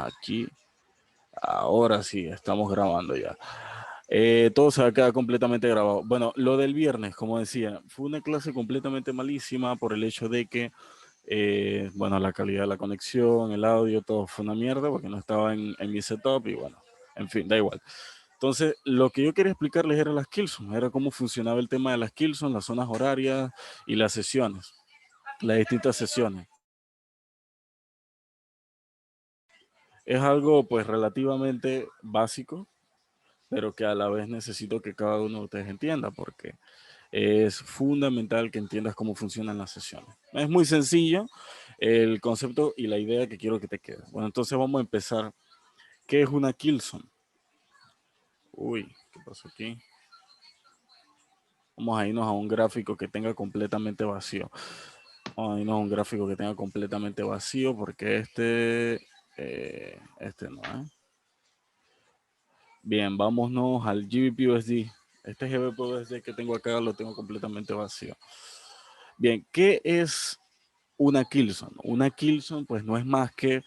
aquí. Ahora sí, estamos grabando ya. Todo se va a quedar completamente grabado. Bueno, lo del viernes, como decía, fue una clase completamente malísima por el hecho de que, bueno, la calidad de la conexión, el audio, todo fue una mierda porque no estaba en mi setup y bueno, en fin, da igual. Entonces, lo que yo quería explicarles era las Killzone, era cómo funcionaba el tema de las Killzone, las zonas horarias y las sesiones, las distintas sesiones. Es algo pues relativamente básico, pero que a la vez necesito que cada uno de ustedes entienda porque es fundamental que entiendas cómo funcionan las sesiones. Es muy sencillo el concepto y la idea que quiero que te quede. Bueno, entonces vamos a empezar. ¿Qué es una Killzone? Uy, ¿qué pasó aquí? Vamos a irnos a un gráfico que tenga completamente vacío. Vamos a irnos a un gráfico que tenga completamente vacío porque este no, ¿eh? Bien, vámonos al GBP-USD. Este GBP-USD que tengo acá lo tengo completamente vacío. Bien, ¿qué es una Killzone? Una Killzone pues no es más que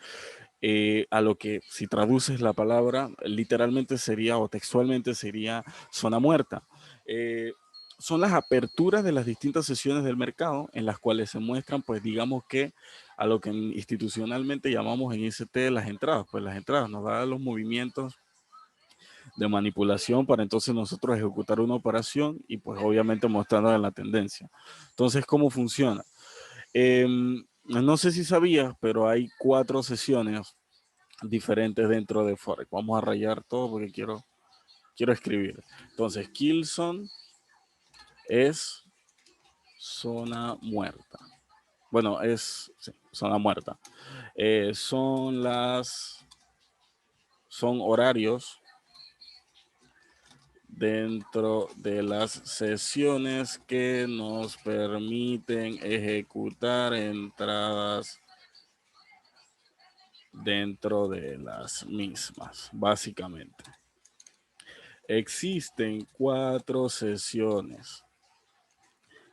a lo que si traduces la palabra literalmente sería o textualmente sería zona muerta. Son las aperturas de las distintas sesiones del mercado en las cuales se muestran pues digamos que a lo que institucionalmente llamamos en ICT las entradas. Pues las entradas nos dan los movimientos de manipulación para entonces nosotros ejecutar una operación y pues obviamente mostrando la tendencia. Entonces, ¿cómo funciona? No sé si sabías, pero hay 4 sesiones diferentes dentro de Forex. Vamos a rayar todo porque quiero escribir. Entonces, Killzone es zona muerta. Bueno, es sí, zona muerta. Son horarios dentro de las sesiones que nos permiten ejecutar entradas dentro de las mismas, básicamente. Existen 4 sesiones,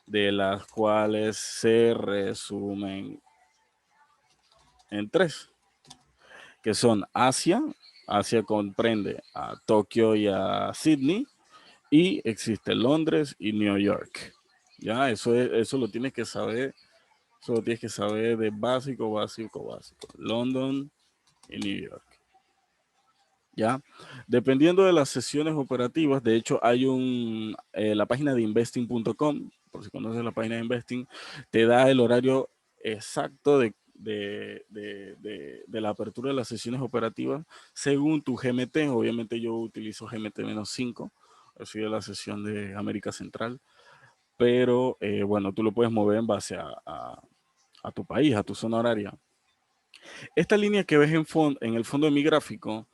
de las cuales se resumen en 3, que son Asia. Asia comprende a Tokio y a Sydney, y existe Londres y New York. Ya, eso lo tienes que saber. Eso lo tienes que saber de básico, básico, básico. London y New York. ¿Ya? Dependiendo de las sesiones operativas, de hecho hay la página de investing.com, por si conoces la página de Investing, te da el horario exacto de la apertura de las sesiones operativas según tu GMT. Obviamente yo utilizo GMT-5, soy de la sesión de América Central, pero bueno, tú lo puedes mover en base a tu país, a tu zona horaria. Esta línea que ves en el fondo de mi gráfico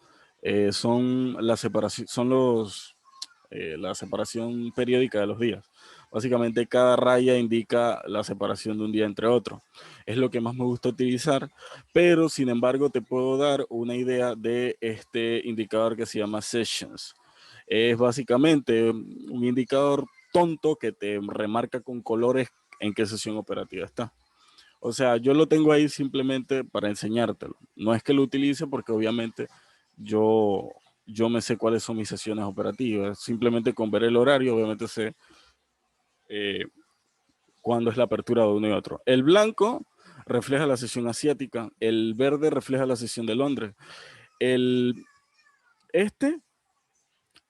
son la separación, la separación periódica de los días. Básicamente cada raya indica la separación de un día entre otro. Es lo que más me gusta utilizar, pero sin embargo te puedo dar una idea de este indicador que se llama Sessions. Es básicamente un indicador tonto que te remarca con colores en qué sesión operativa está. O sea, yo lo tengo ahí simplemente para enseñártelo. No es que lo utilice porque obviamente yo, yo me sé cuáles son mis sesiones operativas. Simplemente con ver el horario, obviamente sé cuándo es la apertura de uno y otro. El blanco refleja la sesión asiática, el verde refleja la sesión de Londres. Este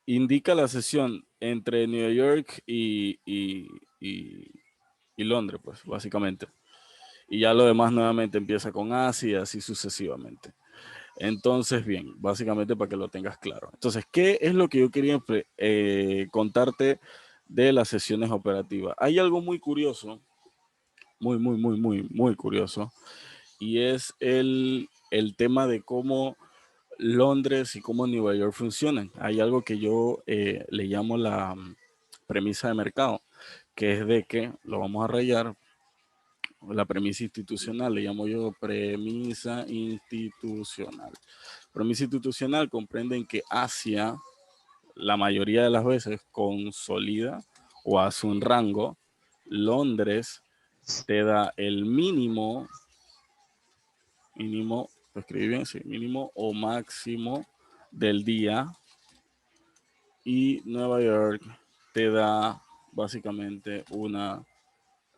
indica la sesión entre New York y Londres, pues básicamente. Y ya lo demás nuevamente empieza con Asia y así sucesivamente. Entonces, bien, básicamente para que lo tengas claro. Entonces, ¿qué es lo que yo quería contarte de las sesiones operativas? Hay algo muy curioso, muy curioso, y es el tema de cómo Londres y cómo Nueva York funcionan. Hay algo que yo le llamo la premisa de mercado, que es de que, lo vamos a rayar, la premisa institucional, le llamo yo premisa institucional. Premisa institucional comprende que Asia, la mayoría de las veces, consolida o hace un rango. Londres te da el mínimo lo escribí bien, sí, mínimo o máximo del día, y Nueva York te da básicamente una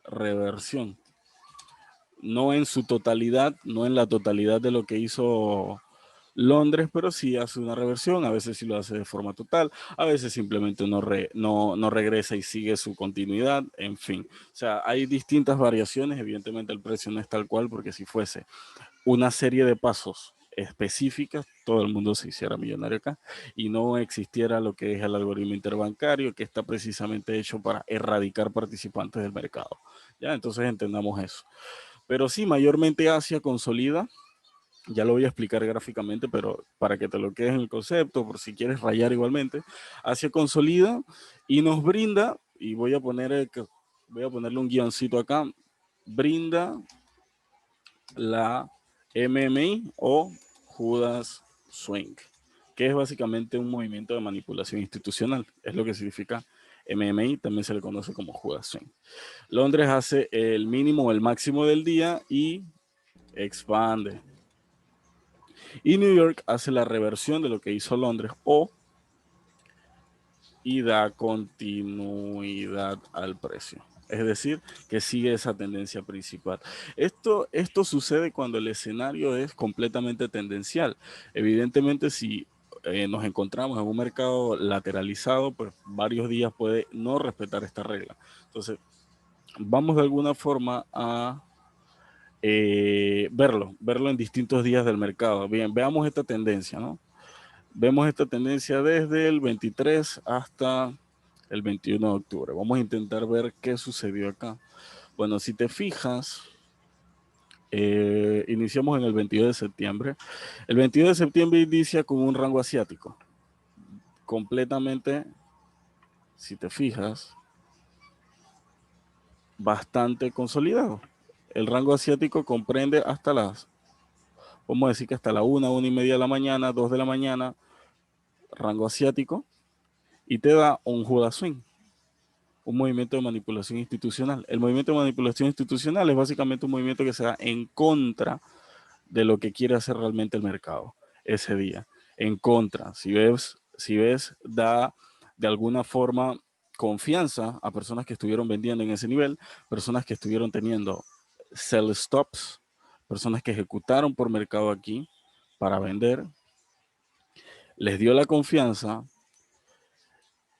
reversión. No en su totalidad, no en la totalidad de lo que hizo Londres, pero sí hace una reversión, a veces sí lo hace de forma total, a veces simplemente no regresa y sigue su continuidad, en fin. O sea, hay distintas variaciones, evidentemente el precio no es tal cual, porque si fuese una serie de pasos específicas, todo el mundo se hiciera millonario acá y no existiera lo que es el algoritmo interbancario, que está precisamente hecho para erradicar participantes del mercado. Ya, entonces entendamos eso. Pero sí, mayormente Asia consolida. Ya lo voy a explicar gráficamente, pero para que te lo quedes en el concepto, por si quieres rayar igualmente, Asia consolida y nos brinda, y voy a ponerle un guioncito acá, brinda la MMI o Judas Swing, que es básicamente un movimiento de manipulación institucional. Es lo que significa MMI, también se le conoce como Judas Swing. Londres hace el mínimo o el máximo del día y expande. Y New York hace la reversión de lo que hizo Londres y da continuidad al precio. Es decir, que sigue esa tendencia principal. Esto sucede cuando el escenario es completamente tendencial. Evidentemente, si nos encontramos en un mercado lateralizado, pues varios días puede no respetar esta regla. Entonces, vamos de alguna forma a verlo en distintos días del mercado. Bien, veamos esta tendencia, ¿no? Vemos esta tendencia desde el 23 hasta el 21 de octubre. Vamos a intentar ver qué sucedió acá. Bueno, si te fijas, iniciamos en el 22 de septiembre. El 22 de septiembre inicia con un rango asiático. Completamente, si te fijas, bastante consolidado. El rango asiático comprende hasta vamos a decir que hasta la 1:30 de la mañana, 2 de la mañana, rango asiático, y te da un Judas Swing, un movimiento de manipulación institucional. El movimiento de manipulación institucional es básicamente un movimiento que se da en contra de lo que quiere hacer realmente el mercado ese día. En contra, si ves, da de alguna forma confianza a personas que estuvieron vendiendo en ese nivel, personas que estuvieron teniendo sell stops, personas que ejecutaron por mercado aquí para vender, les dio la confianza,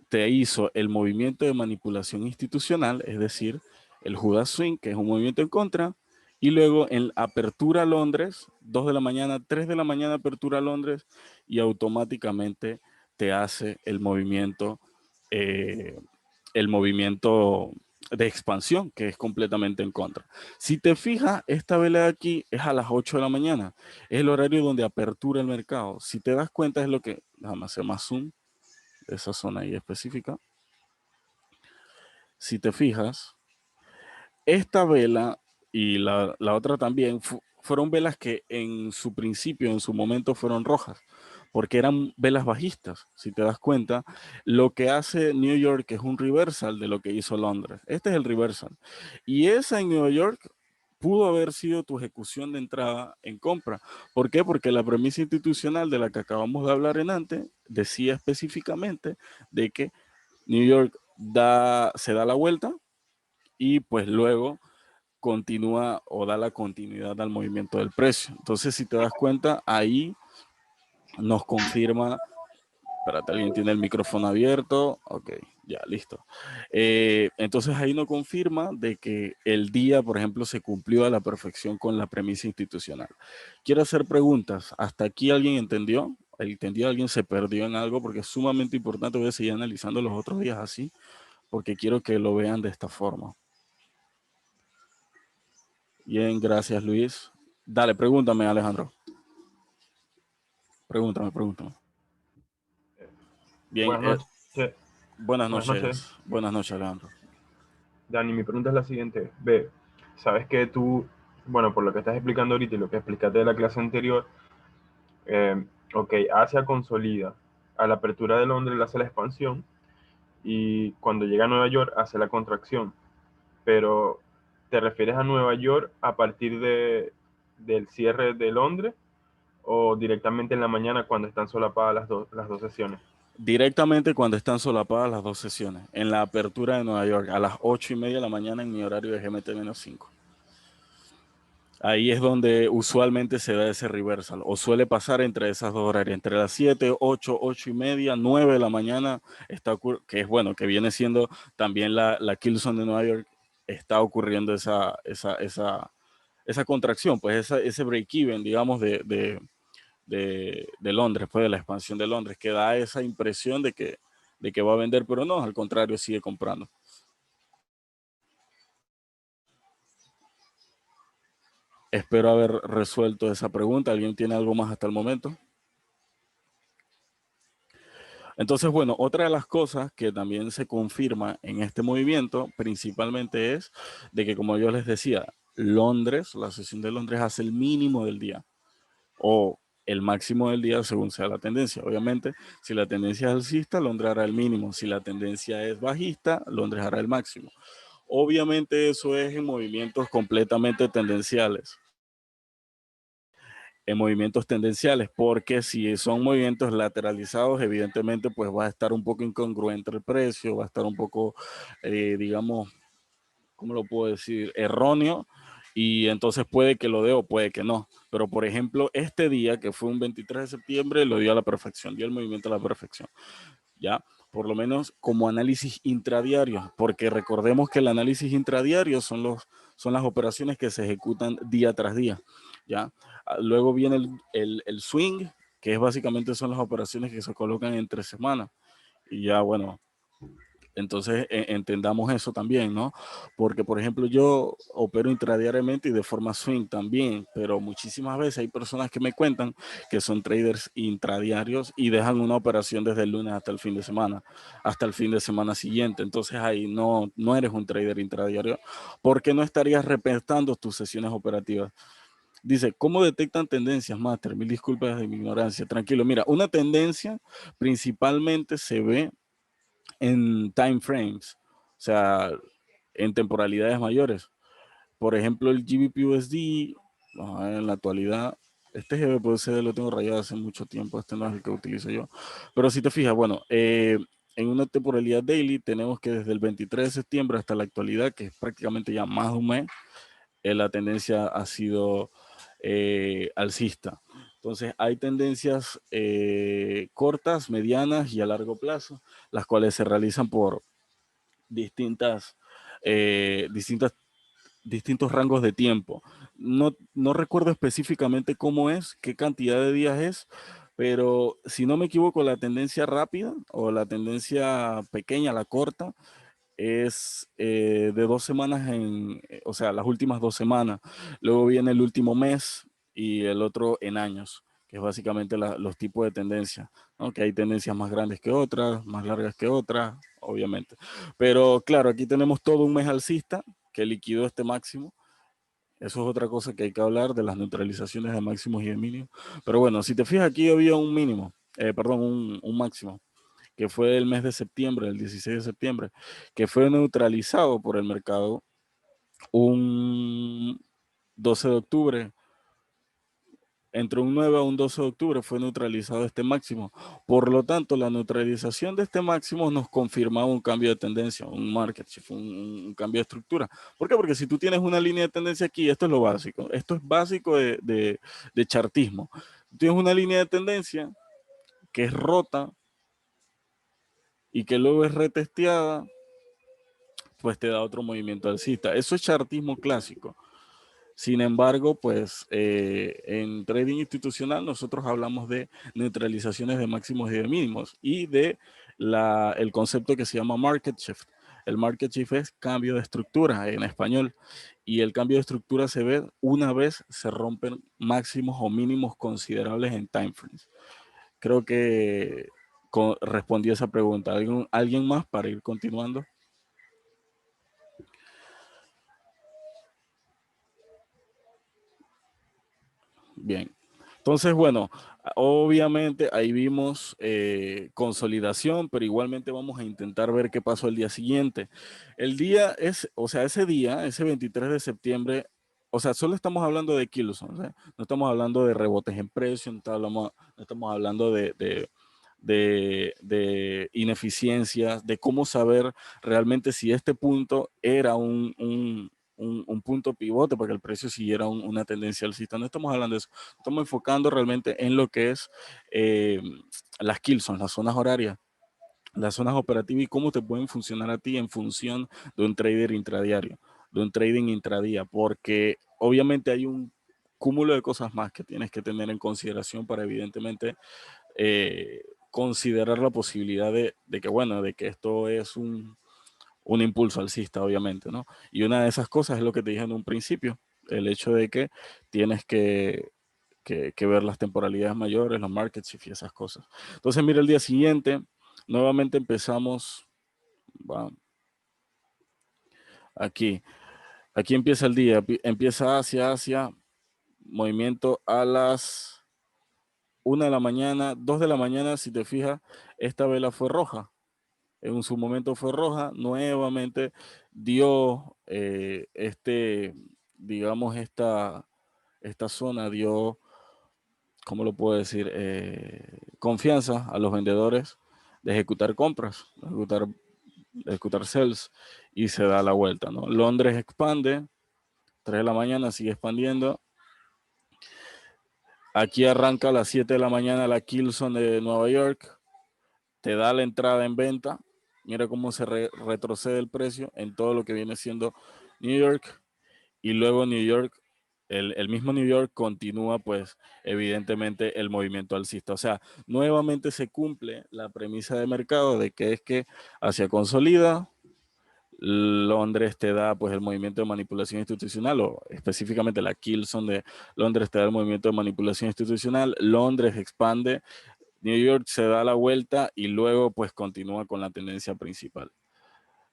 te hizo el movimiento de manipulación institucional, es decir, el Judas Swing, que es un movimiento en contra, y luego en apertura Londres, 2 de la mañana, 3 de la mañana apertura Londres, y automáticamente te hace el movimiento de expansión, que es completamente en contra. Si te fijas, esta vela de aquí es a las 8 de la mañana, es el horario donde apertura el mercado. Si te das cuenta es lo que, déjame hacer más zoom, esa zona ahí específica. Si te fijas, esta vela y la otra también fueron velas que en su principio, en su momento fueron rojas, porque eran velas bajistas. Si te das cuenta, lo que hace New York es un reversal de lo que hizo Londres. Este es el reversal. Y esa en New York pudo haber sido tu ejecución de entrada en compra. ¿Por qué? Porque la premisa institucional de la que acabamos de hablar en antes decía específicamente de que New York se da la vuelta y pues luego continúa o da la continuidad al movimiento del precio. Entonces, si te das cuenta, ahí nos confirma, espérate, alguien tiene el micrófono abierto, ok, ya, listo. Entonces ahí nos confirma de que el día, por ejemplo, se cumplió a la perfección con la premisa institucional. Quiero hacer preguntas, ¿hasta aquí alguien entendió? ¿Entendió? ¿Alguien se perdió en algo? Porque es sumamente importante, voy a seguir analizando los otros días así, porque quiero que lo vean de esta forma. Bien, gracias Luis. Dale, pregúntame Alejandro. Pregúntame. Bien, Buenas noches. buenas Buenas noches, noches. Buenas noches Alejandro. Dani. Mi pregunta es la siguiente. Ve, sabes que tú, bueno, por lo que estás explicando ahorita y lo que explicaste de la clase anterior, ok, Asia consolida. A la apertura de Londres le hace la expansión y cuando llega a Nueva York hace la contracción. Pero, ¿te refieres a Nueva York a partir del cierre de Londres o directamente en la mañana cuando están solapadas las dos sesiones? Directamente cuando están solapadas las dos sesiones. En la apertura de Nueva York, a las 8:30 de la mañana en mi horario de GMT-5. Ahí es donde usualmente se da ese reversal, o suele pasar entre esas dos horarios, entre las 7, 8, 8:30, 9 de la mañana, que es bueno, que viene siendo también la Killzone de Nueva York, está ocurriendo esa contracción, pues ese break-even, digamos, de Londres, pues de la expansión de Londres, que da esa impresión de que va a vender, pero no, al contrario, sigue comprando. Espero haber resuelto esa pregunta. ¿Alguien tiene algo más hasta el momento? Entonces, bueno, otra de las cosas que también se confirma en este movimiento principalmente es de que, como yo les decía, Londres, la sesión de Londres hace el mínimo del día o el máximo del día según sea la tendencia. Obviamente, si la tendencia es alcista, Londres hará el mínimo. Si la tendencia es bajista, Londres hará el máximo. Obviamente eso es en movimientos completamente tendenciales. En movimientos tendenciales, porque si son movimientos lateralizados, evidentemente pues va a estar un poco incongruente el precio, va a estar un poco, digamos, ¿cómo lo puedo decir? Erróneo, y entonces puede que lo dé o puede que no. Pero por ejemplo, este día, que fue un 23 de septiembre, lo dio a la perfección, dio el movimiento a la perfección. ¿Ya? Por lo menos como análisis intradiario, porque recordemos que el análisis intradiario son las operaciones que se ejecutan día tras día, ¿ya? Luego viene el swing, que es básicamente son las operaciones que se colocan entre semanas, y ya, bueno, entonces entendamos eso también, ¿no? Porque, por ejemplo, yo opero intradiariamente y de forma swing también, pero muchísimas veces hay personas que me cuentan que son traders intradiarios y dejan una operación desde el lunes hasta el fin de semana, hasta el fin de semana siguiente. Entonces ahí no eres un trader intradiario porque no estarías repensando tus sesiones operativas. Dice, ¿cómo detectan tendencias, Master? Mil disculpas de mi ignorancia. Tranquilo, mira, una tendencia principalmente se ve en time frames, o sea, en temporalidades mayores. Por ejemplo, el GBP/USD, en la actualidad, este GBP/USD lo tengo rayado hace mucho tiempo, este no es el que utilizo yo. Pero si te fijas, bueno, en una temporalidad daily tenemos que desde el 23 de septiembre hasta la actualidad, que es prácticamente ya más de un mes, la tendencia ha sido alcista. Entonces hay tendencias cortas, medianas y a largo plazo, las cuales se realizan por distintos rangos de tiempo. No recuerdo específicamente cómo es, qué cantidad de días es, pero si no me equivoco, la tendencia rápida o la tendencia pequeña, la corta, es de 2 semanas o sea, las últimas 2 semanas. Luego viene el último mes y el otro en años, que es básicamente los tipos de tendencias, ¿no? Que hay tendencias más grandes que otras, más largas que otras, obviamente. Pero claro, aquí tenemos todo un mes alcista que liquidó este máximo. Eso es otra cosa que hay que hablar de las neutralizaciones de máximos y de mínimos. Pero bueno, si te fijas, aquí había un mínimo, perdón, un máximo, que fue el mes de septiembre, el 16 de septiembre, que fue neutralizado por el mercado un 12 de octubre. Entre un 9 a un 12 de octubre fue neutralizado este máximo. Por lo tanto, la neutralización de este máximo nos confirmaba un cambio de tendencia, un market shift, un cambio de estructura. ¿Por qué? Porque si tú tienes una línea de tendencia aquí, esto es lo básico. Esto es básico de chartismo. Tienes una línea de tendencia que es rota y que luego es retesteada, pues te da otro movimiento alcista. Eso es chartismo clásico. Sin embargo, pues en trading institucional nosotros hablamos de neutralizaciones de máximos y de mínimos y de el concepto que se llama market shift. El market shift es cambio de estructura en español y el cambio de estructura se ve una vez se rompen máximos o mínimos considerables en time frames. Creo que respondí a esa pregunta. ¿Alguien más para ir continuando? Bien. Entonces, bueno, obviamente ahí vimos consolidación, pero igualmente vamos a intentar ver qué pasó el día siguiente. El día es, o sea, ese día, ese 23 de septiembre, o sea, solo estamos hablando de Kilson, ¿sí? No estamos hablando de rebotes en precio, no estamos hablando de ineficiencias, de cómo saber realmente si este punto era un punto pivote para que el precio siguiera una tendencia alcista. No estamos hablando de eso, estamos enfocando realmente en lo que es las Kilson, las zonas horarias, las zonas operativas y cómo te pueden funcionar a ti en función de un trader intradiario, de un trading intradía, porque obviamente hay un cúmulo de cosas más que tienes que tener en consideración para evidentemente considerar la posibilidad de que, bueno, de que esto es un impulso alcista, obviamente, ¿no? Y una de esas cosas es lo que te dije en un principio, el hecho de que tienes que ver las temporalidades mayores, los market shift y esas cosas. Entonces, mira, el día siguiente, nuevamente empezamos, va, aquí, aquí empieza el día, empieza hacia movimiento a las 1 de la mañana, 2 de la mañana, si te fijas, esta vela fue roja. En su momento fue roja, nuevamente dio digamos, esta zona dio, ¿cómo lo puedo decir? Confianza a los vendedores de ejecutar compras, de ejecutar sales y se da la vuelta, ¿no? Londres expande, 3 de la mañana sigue expandiendo. Aquí arranca a las 7 de la mañana la Kilson de Nueva York, te da la entrada en venta. Mira cómo se retrocede el precio en todo lo que viene siendo New York. Y luego New York, el mismo New York continúa, pues, evidentemente el movimiento alcista. O sea, nuevamente se cumple la premisa de mercado de que es que hacia consolida, Londres te da, pues, el movimiento de manipulación institucional, o específicamente la Kilson de Londres te da el movimiento de manipulación institucional, Londres expande, New York se da la vuelta y luego pues continúa con la tendencia principal.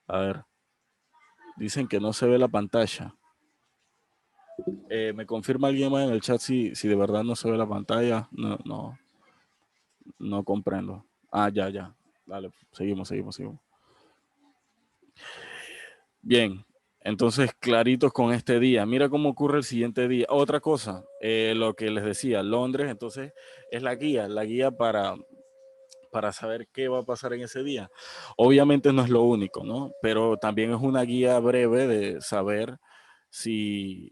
A ver, dicen que no se ve la pantalla. ¿Me confirma alguien más en el chat si de verdad no se ve la pantalla? No comprendo. Ah, ya. Dale, seguimos. Bien, entonces claritos con este día. Mira cómo ocurre el siguiente día. Otra cosa, lo que les decía, Londres, entonces es la guía para saber qué va a pasar en ese día. Obviamente no es lo único, ¿no? Pero también es una guía breve de saber si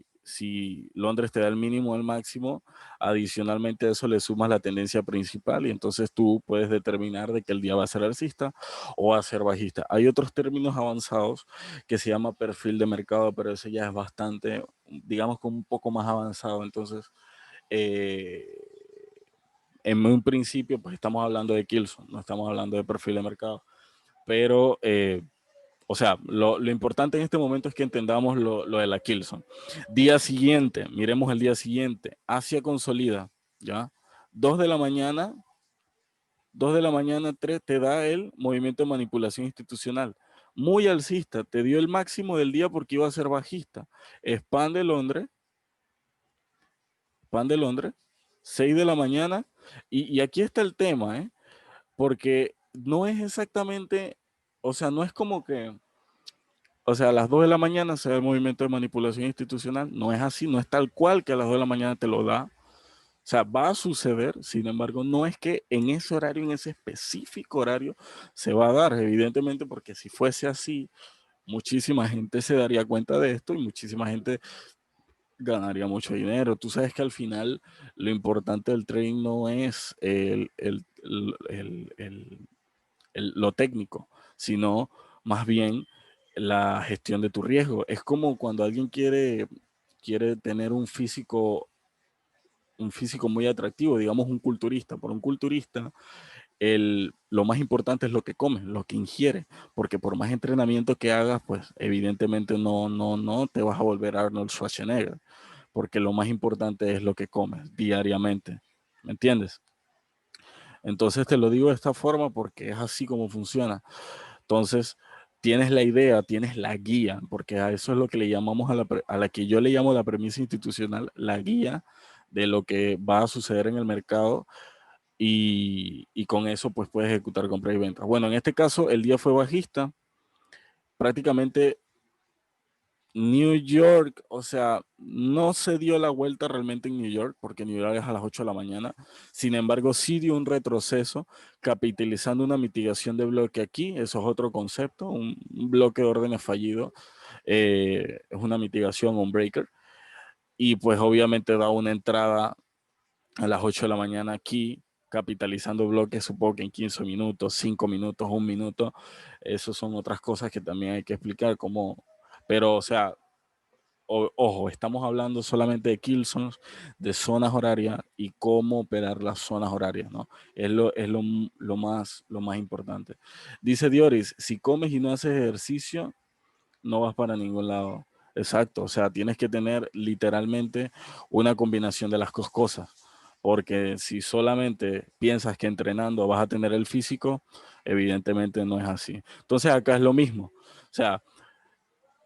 Londres te da el mínimo o el máximo. Adicionalmente a eso le sumas la tendencia principal y entonces tú puedes determinar de que el día va a ser alcista o va a ser bajista. Hay otros términos avanzados que se llama perfil de mercado, pero ese ya es bastante, digamos, como un poco más avanzado. Entonces, en un principio, pues estamos hablando de Kilson, no estamos hablando de perfil de mercado. Pero, o sea, lo importante en este momento es que entendamos lo de la Kilson. Día siguiente, miremos el día siguiente, Asia consolida, ¿ya? 2 de la mañana, 3 te da el movimiento de manipulación institucional. Muy alcista, te dio el máximo del día porque iba a ser bajista. Expande Londres, 6 de la mañana, y aquí está el tema, ¿eh? Porque no es exactamente, o sea, no es como que, o sea, a las 2 de la mañana se da el movimiento de manipulación institucional, no es así, no es tal cual que a las 2 de la mañana te lo da. O sea, va a suceder, sin embargo, no es que en ese horario, en ese específico horario, se va a dar, evidentemente, porque si fuese así, muchísima gente se daría cuenta de esto y muchísima gente ganaría mucho dinero. Tú sabes que al final lo importante del trading no es lo técnico, sino más bien la gestión de tu riesgo. Es como cuando alguien quiere tener un físico muy atractivo, digamos un culturista. Por un culturista, lo más importante es lo que come, lo que ingiere, porque por más entrenamiento que hagas, pues evidentemente no te vas a volver Arnold Schwarzenegger, porque lo más importante es lo que comes diariamente, ¿me entiendes? Entonces te lo digo de esta forma porque es así como funciona. Entonces, tienes la idea, tienes la guía, porque a eso es lo que le llamamos a la que yo le llamo la premisa institucional, la guía de lo que va a suceder en el mercado y con eso pues puedes ejecutar compra y venta. Bueno, en este caso el día fue bajista, prácticamente New York, o sea, no se dio la vuelta realmente en New York, porque New York es a las 8 de la mañana. Sin embargo, sí dio un retroceso, capitalizando una mitigación de bloque aquí. Eso es otro concepto, un bloque de órdenes fallido. Es una mitigación, un breaker. Y pues obviamente da una entrada a las 8 de la mañana aquí, capitalizando bloques, supongo que en 15 minutos, 5 minutos, 1 minuto. Eso son otras cosas que también hay que explicar, cómo, pero o sea, ojo, estamos hablando solamente de kill zones, de zonas horarias y cómo operar las zonas horarias, ¿no? Lo más importante. Dice Dioris, si comes y no haces ejercicio, no vas para ningún lado. Exacto, o sea, tienes que tener literalmente una combinación de las dos cosas, porque si solamente piensas que entrenando vas a tener el físico, evidentemente no es así. Entonces acá es lo mismo, o sea,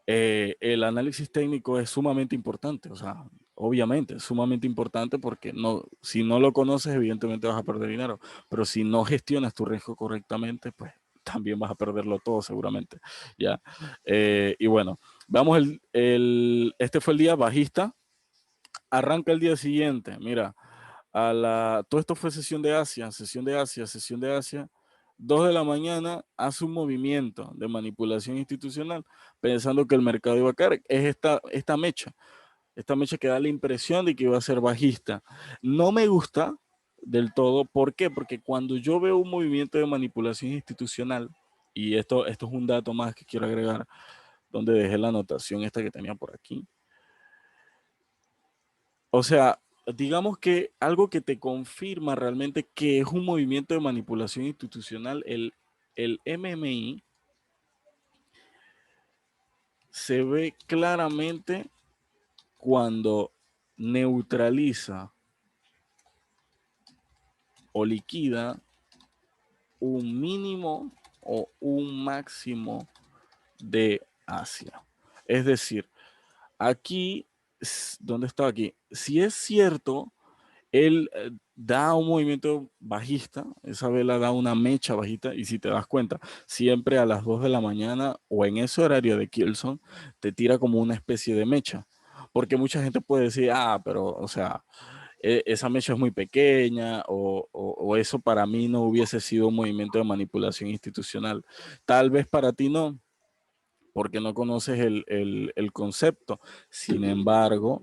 el análisis técnico es sumamente importante, o sea, obviamente es sumamente importante porque no, si no lo conoces, evidentemente vas a perder dinero, pero si no gestionas tu riesgo correctamente, pues también vas a perderlo todo seguramente, ¿ya? Y bueno, vamos, este fue el día bajista, arranca el día siguiente, mira, todo esto fue sesión de Asia, sesión de Asia, sesión de Asia, 2 de la mañana hace un movimiento de manipulación institucional pensando que el mercado iba a caer. Es esta mecha que da la impresión de que iba a ser bajista. No me gusta del todo. ¿Por qué? Porque cuando yo veo un movimiento de manipulación institucional, y esto es un dato más que quiero agregar, donde dejé la anotación esta que tenía por aquí. O sea, digamos que algo que te confirma realmente que es un movimiento de manipulación institucional, el MMI se ve claramente cuando neutraliza o liquida un mínimo o un máximo de Asia. Es decir, aquí, ¿dónde está aquí? Si es cierto, él da un movimiento bajista, esa vela da una mecha bajita, y si te das cuenta, siempre a las 2 de la mañana o en ese horario de Kielson, te tira como una especie de mecha. Porque mucha gente puede decir, pero, o sea, esa mecha es muy pequeña o eso para mí no hubiese sido un movimiento de manipulación institucional. Tal vez para ti no, porque no conoces el concepto. Sin embargo,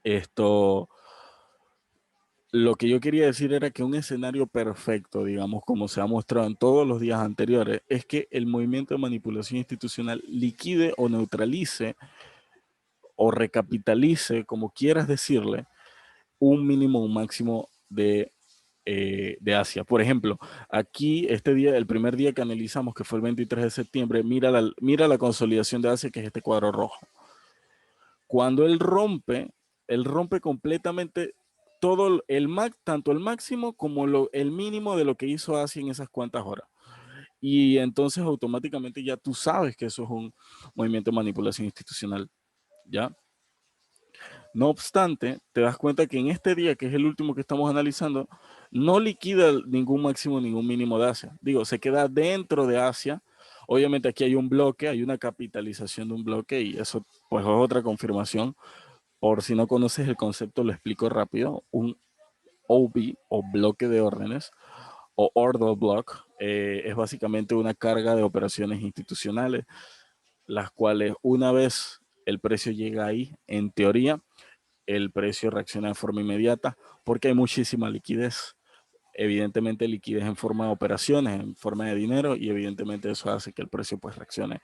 esto, lo que yo quería decir era que un escenario perfecto, digamos, como se ha mostrado en todos los días anteriores, es que el movimiento de manipulación institucional liquide o neutralice o recapitalice, como quieras decirle, un mínimo o un máximo de Asia. Por ejemplo, aquí este día, el primer día que analizamos, que fue el 23 de septiembre, mira la consolidación de Asia, que es este cuadro rojo. Cuando él rompe completamente todo tanto el máximo como el mínimo de lo que hizo Asia en esas cuantas horas. Y entonces automáticamente ya tú sabes que eso es un movimiento de manipulación institucional, ¿ya? No obstante, te das cuenta que en este día, que es el último que estamos analizando, no liquida ningún máximo, ningún mínimo de Asia. Digo, se queda dentro de Asia. Obviamente aquí hay un bloque, hay una capitalización de un bloque y eso pues es otra confirmación. Por si no conoces el concepto, lo explico rápido. Un OB o bloque de órdenes o order block es básicamente una carga de operaciones institucionales, las cuales una vez el precio llega ahí, en teoría, el precio reacciona de forma inmediata porque hay muchísima liquidez. Evidentemente liquidez en forma de operaciones, en forma de dinero, y evidentemente eso hace que el precio pues reaccione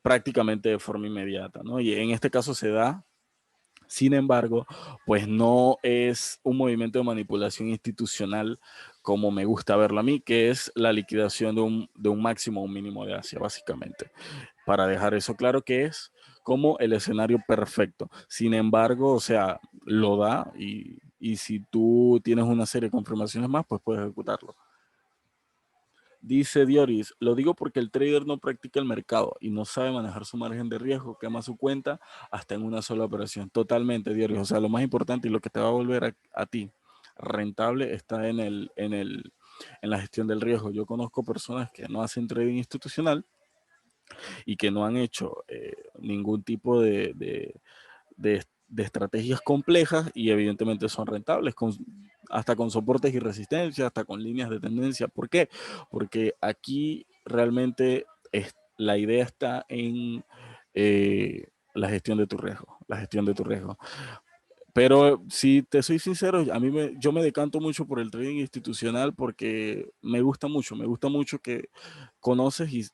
prácticamente de forma inmediata, ¿no? Y en este caso se da. Sin embargo, pues no es un movimiento de manipulación institucional como me gusta verlo a mí, que es la liquidación de un máximo o un mínimo de Asia, básicamente. Para dejar eso claro, que es como el escenario perfecto. Sin embargo, o sea, lo da y si tú tienes una serie de confirmaciones más, pues puedes ejecutarlo. Dice Dioris, lo digo porque el trader no practica el mercado y no sabe manejar su margen de riesgo, quema su cuenta hasta en una sola operación. Totalmente, Dioris. O sea, lo más importante y lo que te va a volver a ti rentable está en la gestión del riesgo. Yo conozco personas que no hacen trading institucional y que no han hecho ningún tipo de estrategias complejas y evidentemente son rentables, hasta con soportes y resistencia, hasta con líneas de tendencia. ¿Por qué? Porque aquí realmente la idea está en la gestión de tu riesgo, la gestión de tu riesgo. Pero si te soy sincero, yo me decanto mucho por el trading institucional porque me gusta mucho que conoces y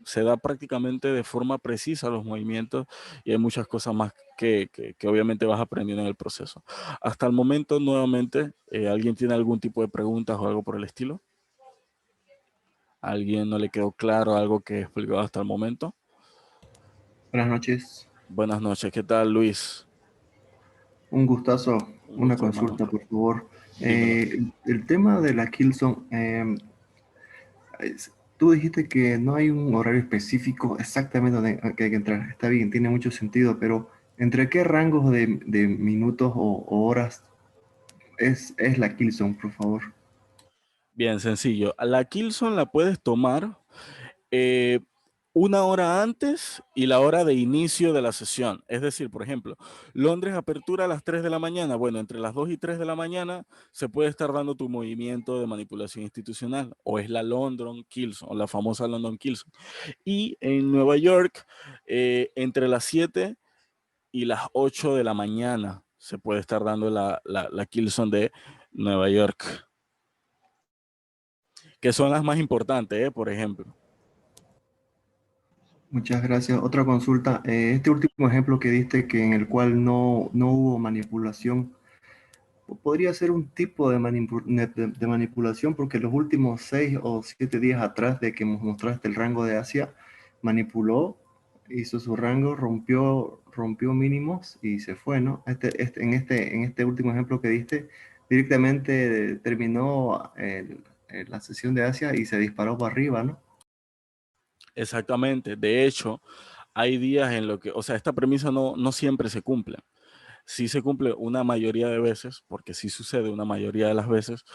se da prácticamente de forma precisa los movimientos y hay muchas cosas más que obviamente vas aprendiendo en el proceso. Hasta el momento, nuevamente, ¿alguien tiene algún tipo de preguntas o algo por el estilo? ¿A alguien no le quedó claro algo que he explicado hasta el momento? Buenas noches. Buenas noches, ¿qué tal, Luis? Un gustazo. Un Una gusto, hermano. consulta, por favor. Dímelo. El tema de la Killzone, tú dijiste que no hay un horario específico exactamente donde que hay que entrar. Está bien, tiene mucho sentido, pero ¿entre qué rangos de minutos o horas es la Killzone, por favor? Bien, sencillo. La Killzone la puedes tomar eh, una hora antes y la hora de inicio de la sesión. Es decir, por ejemplo, Londres apertura a las 3 de la mañana. Bueno, entre las 2 y 3 de la mañana se puede estar dando tu movimiento de manipulación institucional o es la London Killzone o la famosa London Killzone. Y en Nueva York, entre las 7 y las 8 de la mañana se puede estar dando la Killzone de Nueva York, que son las más importantes, por ejemplo. Muchas gracias. Otra consulta. Este último ejemplo que diste, que en el cual no hubo manipulación, podría ser un tipo de manipulación, porque los últimos 6 o 7 días atrás de que nos mostraste el rango de Asia, manipuló, hizo su rango, rompió mínimos y se fue, ¿no? En este último ejemplo que diste, directamente terminó la sesión de Asia y se disparó para arriba, ¿no? Exactamente. De hecho, hay días en los que, o sea, esta premisa no siempre se cumple. Sí se cumple una mayoría de veces, porque sí sucede una mayoría de las veces.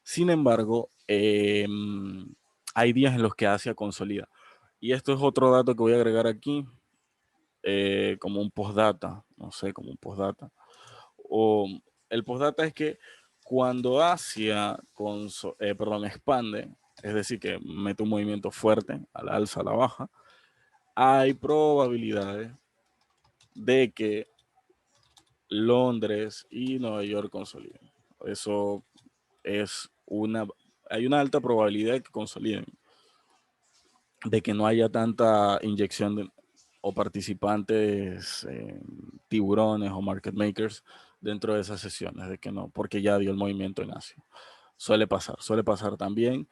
Sin embargo, hay días en los que Asia consolida. Y esto es otro dato que voy a agregar aquí, como un postdata, no sé, como un postdata. O el postdata es que cuando Asia expande, es decir, que mete un movimiento fuerte a la alza, a la baja, hay probabilidades de que Londres y Nueva York consoliden. Eso es hay una alta probabilidad de que consoliden, de que no haya tanta inyección o participantes, tiburones o market makers dentro de esas sesiones, de que no, porque ya dio el movimiento en Asia. Suele pasar también,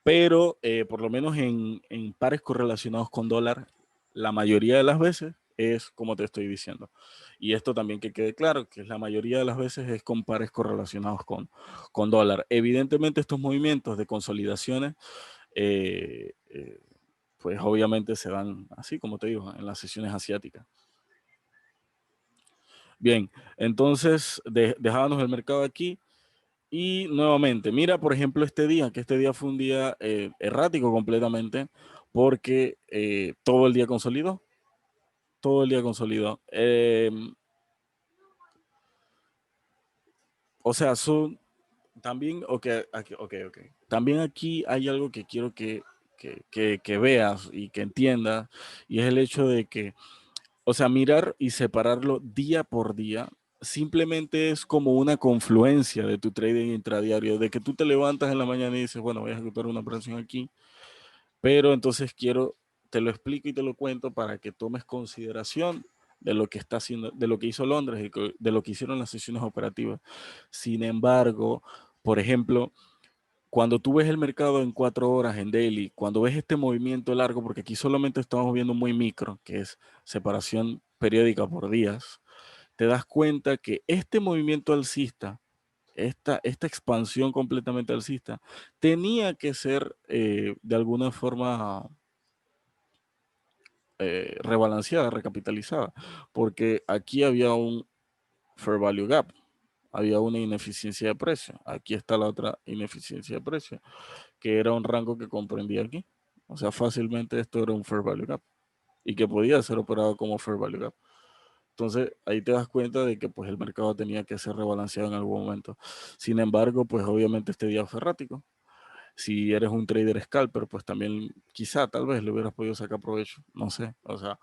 pero por lo menos en pares correlacionados con dólar, la mayoría de las veces es como te estoy diciendo. Y esto también que quede claro, que la mayoría de las veces es con pares correlacionados con dólar. Evidentemente estos movimientos de consolidaciones, pues obviamente se dan así, como te digo, en las sesiones asiáticas. Bien, entonces dejábamos el mercado aquí. Y nuevamente, mira, por ejemplo, que este día fue un día errático completamente, porque todo el día consolidó, todo el día consolidó. O sea, también, ok. También aquí hay algo que quiero que veas y que entiendas, y es el hecho de que, o sea, mirar y separarlo día por día simplemente es como una confluencia de tu trading intradiario, de que tú te levantas en la mañana y dices, bueno, voy a ejecutar una operación aquí, pero entonces te lo explico y te lo cuento para que tomes consideración de lo que está haciendo, de lo que hizo Londres y de lo que hicieron las sesiones operativas. Sin embargo, por ejemplo, cuando tú ves el mercado en 4 horas en daily, cuando ves este movimiento largo, porque aquí solamente estamos viendo muy micro, que es separación periódica por días, te das cuenta que este movimiento alcista, esta expansión completamente alcista, tenía que ser de alguna forma rebalanceada, recapitalizada, porque aquí había un fair value gap, había una ineficiencia de precio. Aquí está la otra ineficiencia de precio, que era un rango que comprendía aquí. O sea, fácilmente esto era un fair value gap. y que podía ser operado como Fair Value Gap. Entonces, ahí te das cuenta de que pues el mercado tenía que ser rebalanceado en algún momento. Sin embargo, pues obviamente este día fue errático. Si eres un trader scalper, pues también quizá tal vez le hubieras podido sacar provecho, no sé, o sea,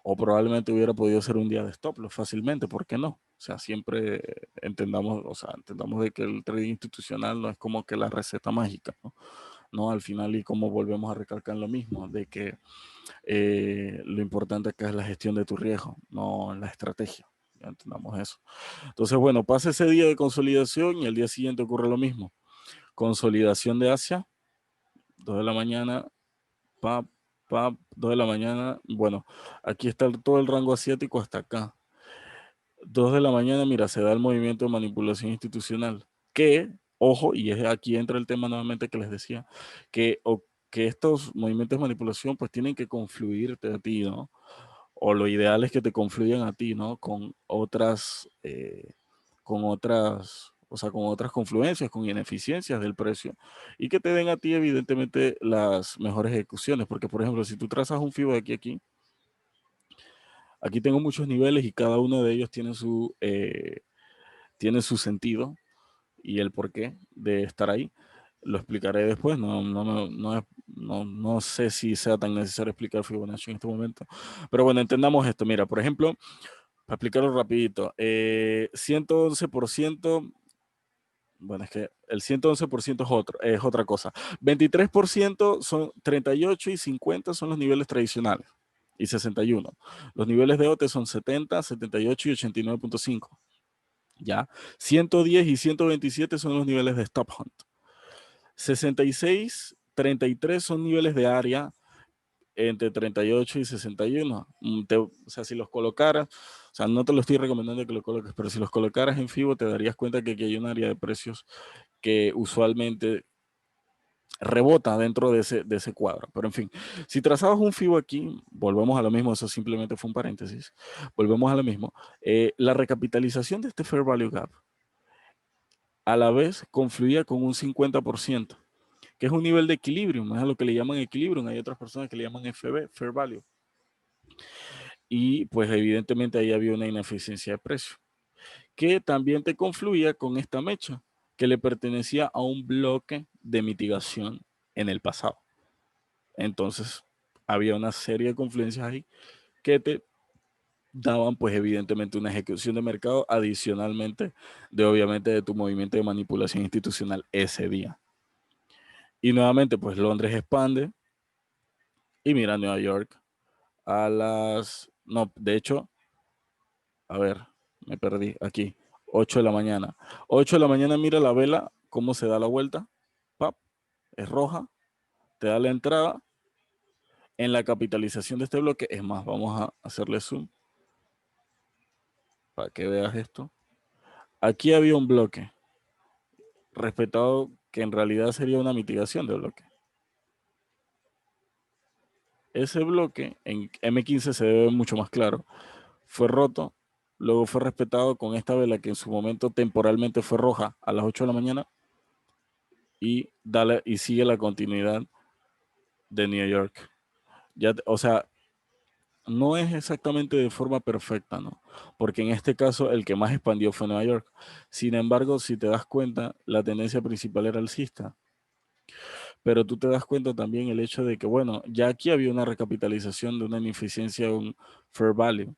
o probablemente hubiera podido ser un día de stop loss fácilmente, ¿por qué no? O sea, siempre entendamos, o sea, entendamos de que el trading institucional no es como que la receta mágica, ¿no? No, al final, y como volvemos a recalcar lo mismo, de que lo importante acá es la gestión de tu riesgo, no la estrategia. Ya entendamos eso. Entonces, bueno, pasa ese día de consolidación y el día siguiente ocurre lo mismo. Consolidación de Asia, 2 de la mañana, 2 de la mañana. Bueno, aquí está todo el rango asiático hasta acá. 2 de la mañana, mira, se da el movimiento de manipulación institucional. Que, ojo, y es aquí entra el tema nuevamente que les decía, que estos movimientos de manipulación pues tienen que confluirte a ti, ¿no? O lo ideal es que te confluyan a ti, ¿no? Con otras, o sea, con otras confluencias, con ineficiencias del precio y que te den a ti evidentemente las mejores ejecuciones, porque por ejemplo, si tú trazas un FIBO de aquí, aquí tengo muchos niveles y cada uno de ellos tiene su sentido y el porqué de estar ahí. Lo explicaré después, no sé si sea tan necesario explicar Fibonacci en este momento, pero bueno, entendamos esto. Mira, por ejemplo, para explicarlo rapidito, 111%, bueno, es que el 111% es otra cosa. 23% son 38 y 50 son los niveles tradicionales y 61. Los niveles de OT son 70, 78 y 89.5. ¿Ya? 110 y 127 son los niveles de Stop Hunt. 66, 33 son niveles de área entre 38 y 61. O sea, si los colocaras, o sea, no te lo estoy recomendando que lo coloques, pero si los colocaras en FIBO te darías cuenta que aquí hay un área de precios que usualmente rebota dentro de ese cuadro. Pero en fin, si trazabas un FIBO aquí, volvemos a lo mismo, eso simplemente fue un paréntesis, volvemos a lo mismo, la recapitalización de este Fair Value Gap a la vez confluía con un 50%, que es un nivel de equilibrio, es a lo que le llaman equilibrio, hay otras personas que le llaman FB, Fair Value. Y pues evidentemente ahí había una ineficiencia de precio, que también te confluía con esta mecha, que le pertenecía a un bloque de mitigación en el pasado. Entonces, había una serie de confluencias ahí que te daban, pues, evidentemente una ejecución de mercado adicionalmente obviamente, de tu movimiento de manipulación institucional ese día. Y nuevamente, pues, Londres expande y mira Nueva York no, de hecho, a ver, me perdí aquí, 8 de la mañana. 8 de la mañana, mira la vela, cómo se da la vuelta, ¡pap! Es roja, te da la entrada en la capitalización de este bloque. Es más, vamos a hacerle zoom para que veas esto. Aquí había un bloque respetado que en realidad sería una mitigación de bloque. Ese bloque en M15 se ve mucho más claro. Fue roto, luego fue respetado con esta vela que en su momento temporalmente fue roja a las 8 de la mañana y sigue la continuidad de New York. O sea, no es exactamente de forma perfecta, ¿no? Porque en este caso el que más expandió fue Nueva York. Sin embargo, si te das cuenta, la tendencia principal era alcista. Pero tú te das cuenta también el hecho de que, bueno, ya aquí había una recapitalización de una ineficiencia, un fair value.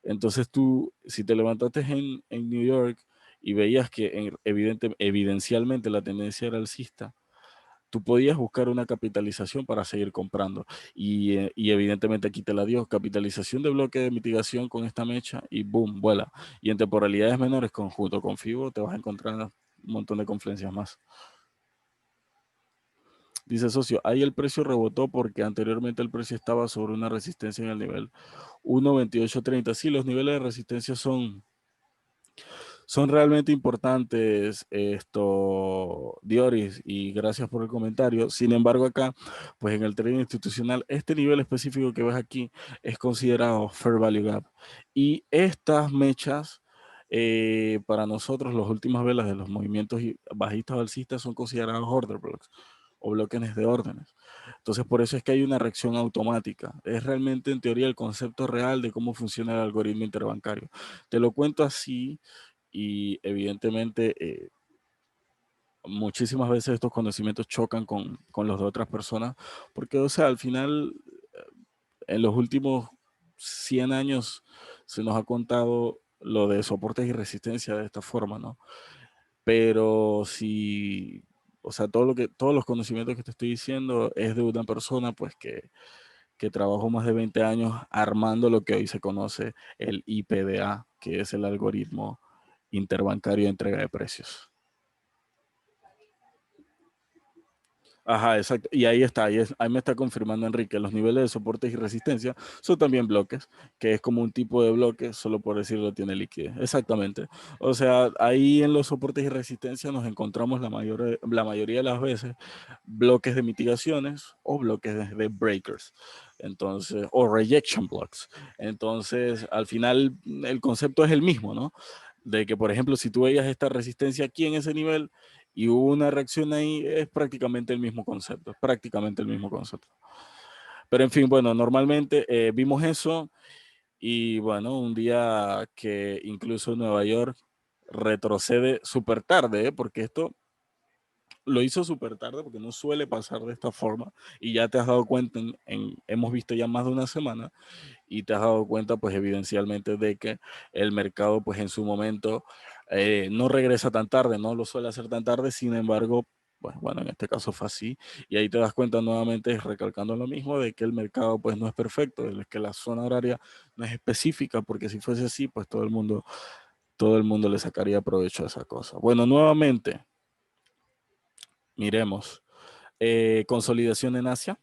Entonces tú, si te levantaste en New York y veías que evidencialmente la tendencia era alcista, tú podías buscar una capitalización para seguir comprando. Y evidentemente aquí te la dio. Capitalización de bloque de mitigación con esta mecha y boom, vuela. Y en temporalidades menores, conjunto con FIBO, te vas a encontrar un montón de confluencias más. Dice socio, ahí el precio rebotó porque anteriormente el precio estaba sobre una resistencia en el nivel 1.2830. Sí, los niveles de resistencia son realmente importantes, Dioris, y gracias por el comentario. Sin embargo, acá, pues en el trading institucional, este nivel específico que ves aquí es considerado Fair Value Gap. Y estas mechas, para nosotros, las últimas velas de los movimientos bajistas o alcistas son considerados order blocks o bloques de órdenes. Entonces, por eso es que hay una reacción automática. Es realmente, en teoría, el concepto real de cómo funciona el algoritmo interbancario. Te lo cuento así y, evidentemente, muchísimas veces estos conocimientos chocan con los de otras personas, porque, o sea, al final, en los últimos 100 años se nos ha contado lo de soportes y resistencia de esta forma, ¿no? Pero si, o sea, todos los conocimientos que te estoy diciendo es de una persona, pues, que trabajó más de 20 años armando lo que hoy se conoce el IPDA, que es el algoritmo interbancario de entrega de precios. Ajá, exacto. Y ahí está, ahí me está confirmando Enrique, los niveles de soportes y resistencia son también bloques, que es como un tipo de bloque, solo por decirlo, tiene liquidez. Exactamente. O sea, ahí en los soportes y resistencia nos encontramos la mayoría de las veces bloques de mitigaciones o bloques de breakers. Entonces, o rejection blocks. Entonces, al final, el concepto es el mismo, ¿no? De que, por ejemplo, si tú veías esta resistencia aquí en ese nivel, y hubo una reacción ahí, es prácticamente el mismo concepto, es prácticamente el mismo concepto. Pero en fin, bueno, normalmente vimos eso y bueno, un día que incluso Nueva York retrocede súper tarde, porque esto lo hizo súper tarde porque no suele pasar de esta forma y ya te has dado cuenta, hemos visto ya más de una semana y te has dado cuenta pues evidencialmente de que el mercado pues en su momento no regresa tan tarde, no lo suele hacer tan tarde, sin embargo, pues bueno, en este caso fue así y ahí te das cuenta nuevamente recalcando lo mismo de que el mercado pues no es perfecto, de que la zona horaria no es específica, porque si fuese así pues todo el mundo le sacaría provecho a esa cosa. Bueno, nuevamente, miremos. Consolidación en Asia.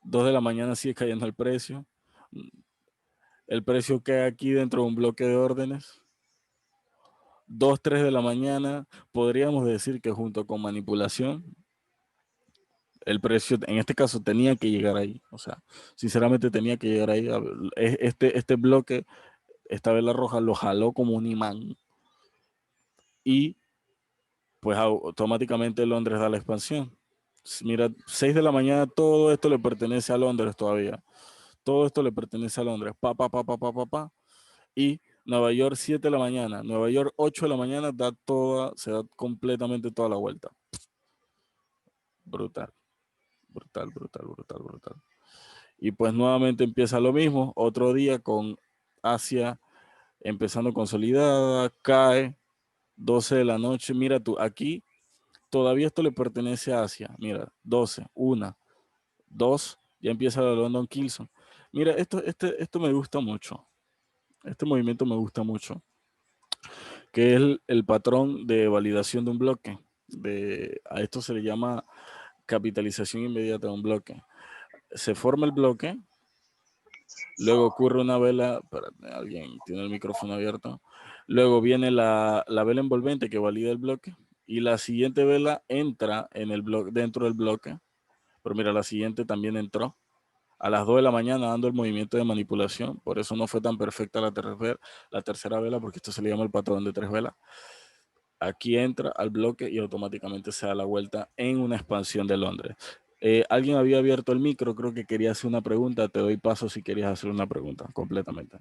2 de la mañana sigue cayendo el precio. El precio cae aquí dentro de un bloque de órdenes. 2, 3 de la mañana, podríamos decir que junto con manipulación, el precio en este caso tenía que llegar ahí. O sea, sinceramente tenía que llegar ahí. Este bloque, esta vela roja lo jaló como un imán. Y pues automáticamente Londres da la expansión. Mira, 6 de la mañana, todo esto le pertenece a Londres todavía. Todo esto le pertenece a Londres. Pa. Y Nueva York 7 de la mañana. Nueva York 8 de la mañana se da completamente toda la vuelta. Brutal. Brutal. Y pues nuevamente empieza lo mismo. Otro día con Asia empezando consolidada. Cae 12 de la noche. Mira tú, aquí todavía esto le pertenece a Asia. Mira, 12, 1, 2. Ya empieza la London Kilson. Mira, esto me gusta mucho. Este movimiento me gusta mucho, que es el patrón de validación de un bloque. A esto se le llama capitalización inmediata de un bloque. Se forma el bloque, luego ocurre una vela, espérate, alguien tiene el micrófono abierto, luego viene la vela envolvente que valida el bloque y la siguiente vela entra en el bloque, dentro del bloque, pero mira, la siguiente también entró a las 2 de la mañana dando el movimiento de manipulación, por eso no fue tan perfecta la tercera vela, porque esto se le llama el patrón de 3 velas. Aquí entra al bloque y automáticamente se da la vuelta en una expansión de Londres. Alguien había abierto el micro, creo que quería hacer una pregunta, te doy paso si querías hacer una pregunta completamente.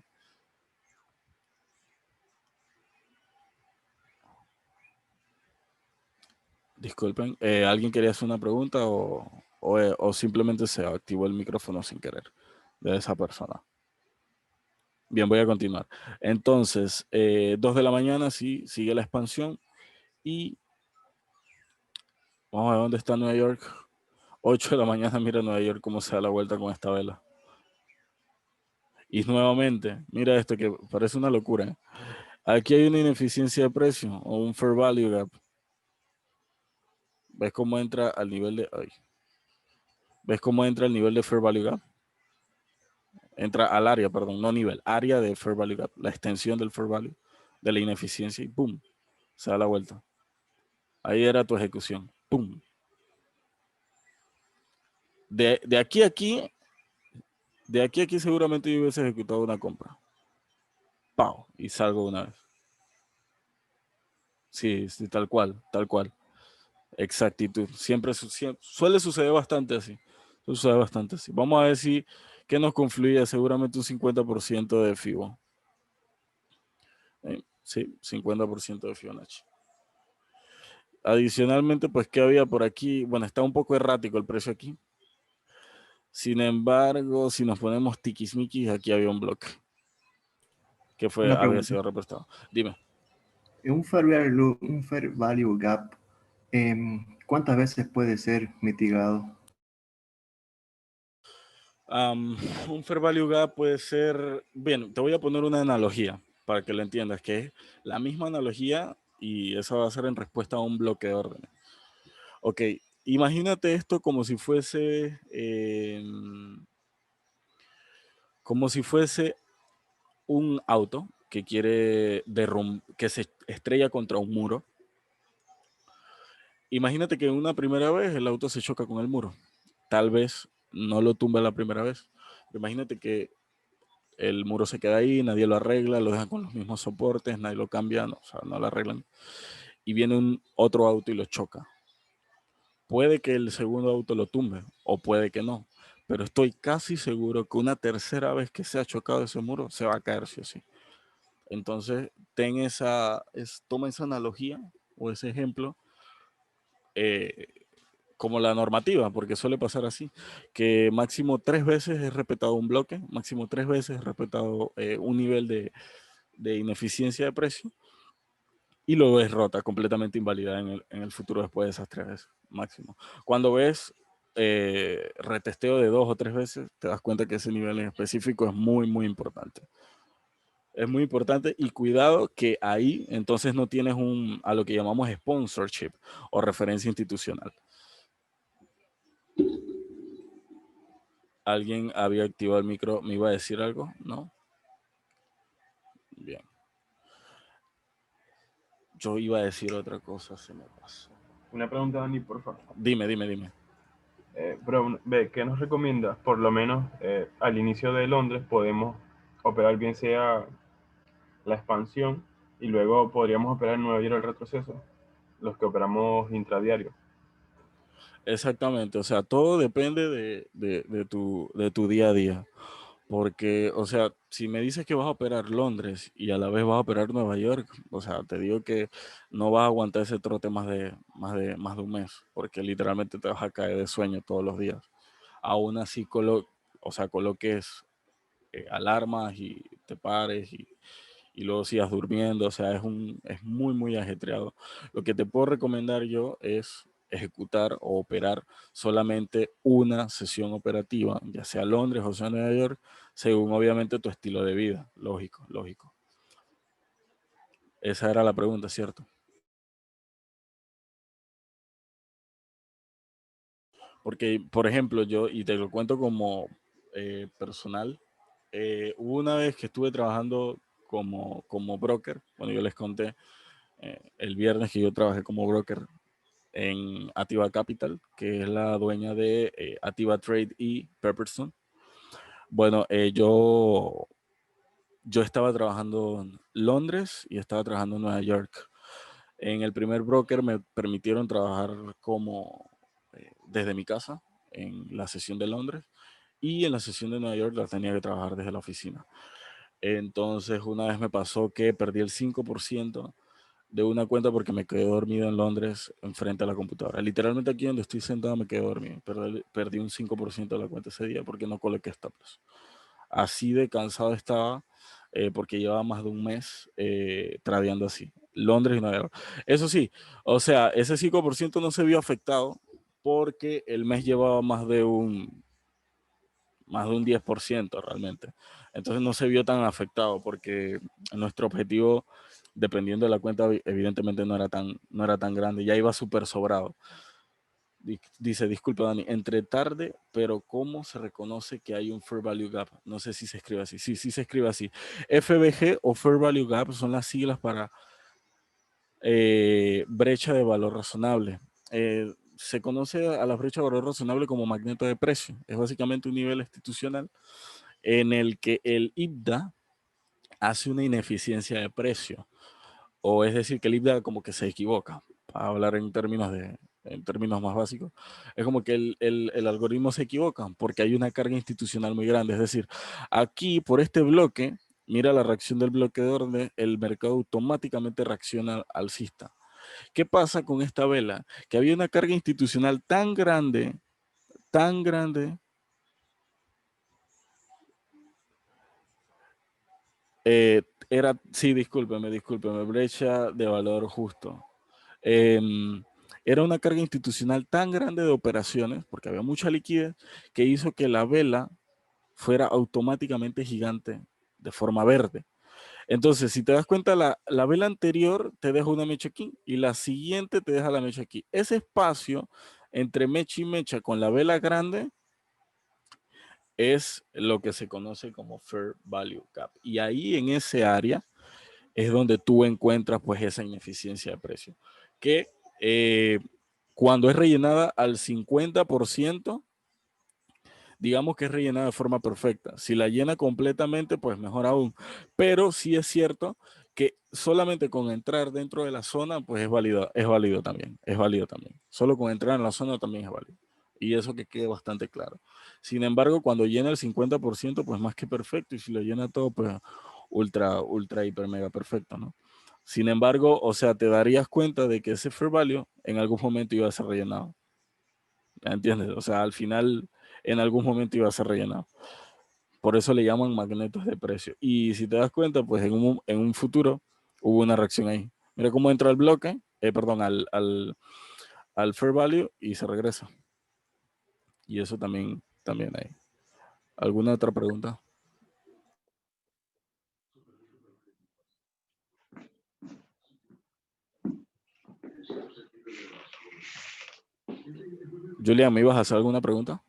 Disculpen, ¿alguien quería hacer una pregunta o simplemente se activó el micrófono sin querer de esa persona? Bien, voy a continuar. Entonces, 2 de la mañana, sí, sigue la expansión y vamos a ver dónde está Nueva York. 8 de la mañana, mira Nueva York cómo se da la vuelta con esta vela. Y nuevamente, mira esto que parece una locura, ¿eh? Aquí hay una ineficiencia de precio o un fair value gap. ¿Ves cómo entra al nivel de... Ay. ¿Ves cómo entra al nivel de fair value gap? Entra al área, perdón, no nivel, área de fair value gap, la extensión del fair value, de la ineficiencia y ¡pum! Se da la vuelta. Ahí era tu ejecución. ¡Pum! De aquí a aquí, de aquí a aquí seguramente yo hubiese ejecutado una compra. ¡Pau! Y salgo una vez. Sí, sí, tal cual, tal cual. exactitud. Suele suceder bastante así. Sucede bastante así. Vamos a ver si que nos confluye seguramente un 50% de FIBO. Sí, 50% de Fibonacci. Adicionalmente, pues, ¿qué había por aquí? Bueno, está un poco errático el precio aquí. Sin embargo, si nos ponemos tiquismiquis, aquí había un bloque que Una había pregunta. sido represtado. Dime. Un fair value gap, ¿cuántas veces puede ser mitigado? Un fair value gap puede ser, bien, te voy a poner una analogía para que lo entiendas, que es la misma analogía y eso va a ser en respuesta a un bloque de órdenes. Ok, imagínate esto como si fuese, un auto que que se estrella contra un muro. Imagínate que una primera vez el auto se choca con el muro. Tal vez no lo tumba la primera vez. Pero imagínate que el muro se queda ahí, nadie lo arregla, lo dejan con los mismos soportes, nadie lo cambia, no, o sea, no lo arreglan. Y viene un otro auto y lo choca. Puede que el segundo auto lo tumbe o puede que no. Pero estoy casi seguro que una tercera vez que se ha chocado ese muro se va a caer sí o sí. Entonces, toma esa analogía o ese ejemplo como la normativa, porque suele pasar así, que máximo 3 veces es respetado un bloque, máximo 3 veces es respetado un nivel de ineficiencia de precio y luego es rota, completamente invalidada en el futuro después de esas 3 veces, máximo. Cuando ves retesteo de 2 o 3 veces, te das cuenta que ese nivel en específico es muy, muy importante. Es muy importante y cuidado que ahí entonces no tienes a lo que llamamos sponsorship o referencia institucional. ¿Alguien había activado el micro? ¿Me iba a decir algo? ¿No? Bien. Yo iba a decir otra cosa, se me pasó. Una pregunta, Dani, por favor. Dime. Brown, ¿qué nos recomiendas? Por lo menos al inicio de Londres podemos operar bien sea la expansión y luego podríamos operar en Nueva York el retroceso, los que operamos intradiario. Exactamente, o sea, todo depende de tu día a día. Porque, o sea, si me dices que vas a operar Londres y a la vez vas a operar Nueva York, o sea, te digo que no vas a aguantar ese trote más de un mes, porque literalmente te vas a caer de sueño todos los días. Aún así, coloques alarmas y te pares y luego sigas durmiendo, o sea, es muy, muy ajetreado. Lo que te puedo recomendar yo es ejecutar o operar solamente una sesión operativa, ya sea Londres o sea Nueva York, según obviamente tu estilo de vida, lógico. Esa era la pregunta, ¿cierto? Porque, por ejemplo, yo, y te lo cuento como personal, hubo una vez que estuve trabajando como broker, bueno, yo les conté el viernes que yo trabajé como broker en Ativa Capital, que es la dueña de Ativa Trade y Pepperstone. Bueno, yo estaba trabajando en Londres y estaba trabajando en Nueva York. En el primer broker me permitieron trabajar desde mi casa en la sesión de Londres y en la sesión de Nueva York la tenía que trabajar desde la oficina. Entonces una vez me pasó que perdí el 5% de una cuenta porque me quedé dormido en Londres enfrente a la computadora. Literalmente aquí donde estoy sentado me quedé dormido. Perdí un 5% de la cuenta ese día porque no coloqué stop loss. Así de cansado estaba porque llevaba más de un mes tradeando así. Londres y Nueva York. Eso sí, o sea, ese 5% no se vio afectado porque el mes llevaba más de un 10% realmente. Entonces no se vio tan afectado porque nuestro objetivo, dependiendo de la cuenta, evidentemente no era tan grande, ya iba súper sobrado. Dice, disculpa Dani, entre tarde, pero ¿cómo se reconoce que hay un Fair Value Gap? No sé si se escribe así. Sí, sí se escribe así. FVG o Fair Value Gap son las siglas para brecha de valor razonable. Se conoce a la brecha de valor razonable como magneto de precio. Es básicamente un nivel institucional en el que el IPDA hace una ineficiencia de precio. O es decir, que el IPDA como que se equivoca, para hablar en términos en términos más básicos, es como que el algoritmo se equivoca porque hay una carga institucional muy grande. Es decir, aquí por este bloque, mira la reacción del bloque de orden, el mercado automáticamente reacciona alcista. ¿Qué pasa con esta vela? Que había una carga institucional tan grande, discúlpeme, brecha de valor justo. Era una carga institucional tan grande de operaciones, porque había mucha liquidez, que hizo que la vela fuera automáticamente gigante de forma verde. Entonces, si te das cuenta, la vela anterior te deja una mecha aquí y la siguiente te deja la mecha aquí. Ese espacio entre mecha y mecha con la vela grande es lo que se conoce como Fair Value Gap. Y ahí en ese área es donde tú encuentras pues esa ineficiencia de precio. Que cuando es rellenada al 50%, digamos que es rellenada de forma perfecta. Si la llena completamente, pues mejor aún. Pero sí es cierto que solamente con entrar dentro de la zona, pues es válido también. Solo con entrar en la zona también es válido. Y eso que quede bastante claro. Sin embargo, cuando llena el 50%, pues más que perfecto. Y si lo llena todo, pues ultra, hiper, mega perfecto, ¿no? Sin embargo, o sea, te darías cuenta de que ese fair value en algún momento iba a ser rellenado. ¿Entiendes? O sea, al final en algún momento iba a ser rellenado. Por eso le llaman magnetos de precio. Y si te das cuenta, pues en un futuro hubo una reacción ahí. Mira cómo entra el bloque, al fair value y se regresa. Y eso también hay. ¿Alguna otra pregunta? Julián, ¿me ibas a hacer alguna pregunta?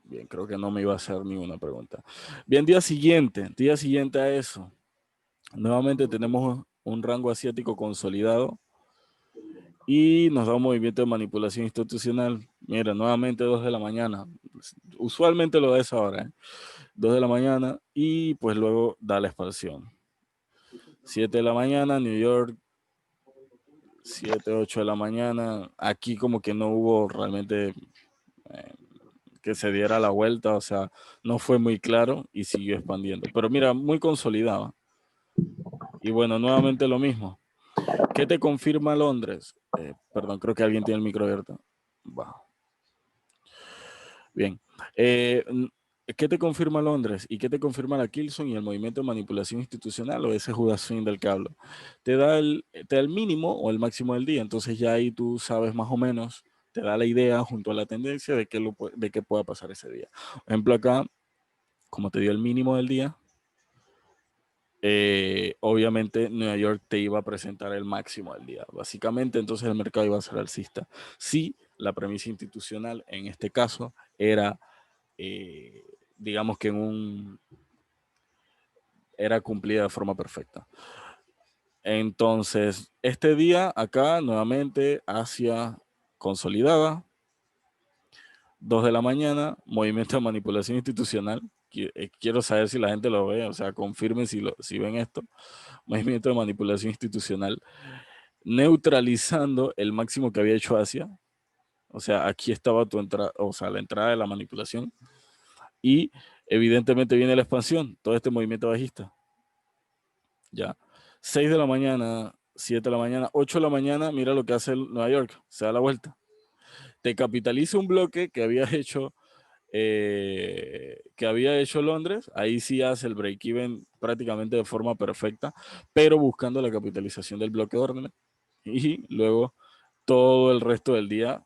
Bien, creo que no me iba a hacer ninguna pregunta. Bien, día siguiente a eso. Nuevamente tenemos un rango asiático consolidado y nos da un movimiento de manipulación institucional. Mira, nuevamente 2 de la mañana. Usualmente lo da a esa hora, ¿eh? 2 de la mañana y pues luego da la expansión. 7 de la mañana, New York. 7, 8 de la mañana. Aquí como que no hubo realmente que se diera la vuelta, o sea, no fue muy claro y siguió expandiendo. Pero mira, muy consolidada. Y bueno, nuevamente lo mismo. ¿Qué te confirma Londres? Perdón, creo que alguien tiene el micro abierto. Bajo. Bien. ¿Qué te confirma Londres? ¿Y qué te confirma la Kilson y el movimiento de manipulación institucional o ese Judas Swing del que hablo? Te da el mínimo o el máximo del día. Entonces ya ahí tú sabes más o menos, te da la idea junto a la tendencia de qué pueda pasar ese día. Por ejemplo, acá, como te dio el mínimo del día, obviamente Nueva York te iba a presentar el máximo del día. Básicamente, entonces el mercado iba a ser alcista. Sí, la premisa institucional en este caso era, digamos que era cumplida de forma perfecta. Entonces, este día acá nuevamente Asia consolidada. 2 de la mañana, movimiento de manipulación institucional. Quiero saber si la gente lo ve, o sea, confirmen si ven esto. Movimiento de manipulación institucional, neutralizando el máximo que había hecho Asia. O sea, aquí estaba tu entrada, o sea, la entrada de la manipulación. Y evidentemente viene la expansión, todo este movimiento bajista. Ya. 6 de la mañana, 7 de la mañana, 8 de la mañana, mira lo que hace el Nueva York, se da la vuelta. Te capitaliza un bloque que había hecho Londres, ahí sí hace el break-even prácticamente de forma perfecta, pero buscando la capitalización del bloque de órdenes. Y luego todo el resto del día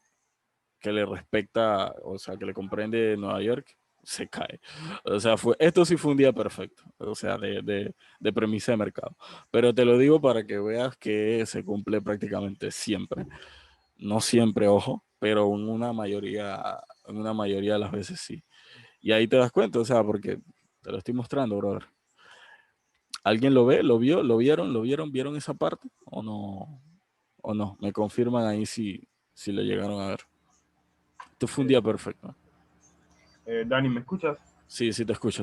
que le respecta, o sea, que le comprende Nueva York, se cae. O sea, esto sí fue un día perfecto, o sea, de premisa de mercado. Pero te lo digo para que veas que se cumple prácticamente siempre. No siempre, ojo, pero en una mayoría de las veces sí. Y ahí te das cuenta, o sea, porque te lo estoy mostrando, brother. ¿Alguien lo ve? ¿Lo vio? ¿Lo vieron? ¿Vieron esa parte? ¿O no? ¿O no? Me confirman ahí si lo llegaron a ver. Este fue un día perfecto. Dani, ¿me escuchas? Sí, sí te escucho.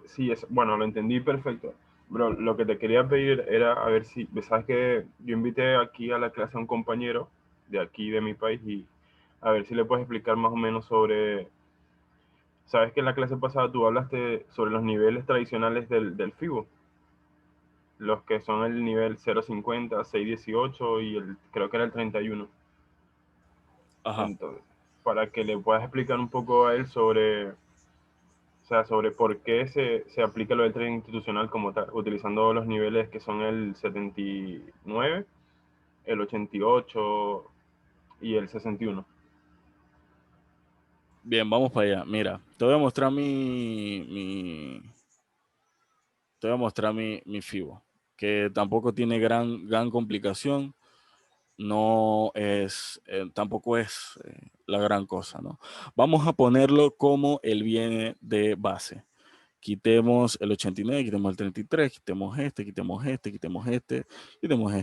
Sí, bueno, lo entendí perfecto. Bro, lo que te quería pedir era a ver si, sabes que yo invité aquí a la clase a un compañero de aquí, de mi país, y a ver si le puedes explicar más o menos sobre, sabes que en la clase pasada tú hablaste sobre los niveles tradicionales del FIBO, los que son el nivel 0.50, 6.18 y creo que era el 31. Ajá. Entonces, para que le puedas explicar un poco a él sobre, o sea, sobre por qué se aplica lo del trading institucional como tal, utilizando los niveles que son el 79, el 88 y el 61. Bien, vamos para allá. Mira, te voy a mostrar te voy a mostrar mi FIBO, que tampoco tiene gran complicación. No es, tampoco es la gran cosa, ¿no? Vamos a ponerlo como él viene de base. Quitemos el 89, quitemos el 33, quitemos este, quitemos este, quitemos este, quitemos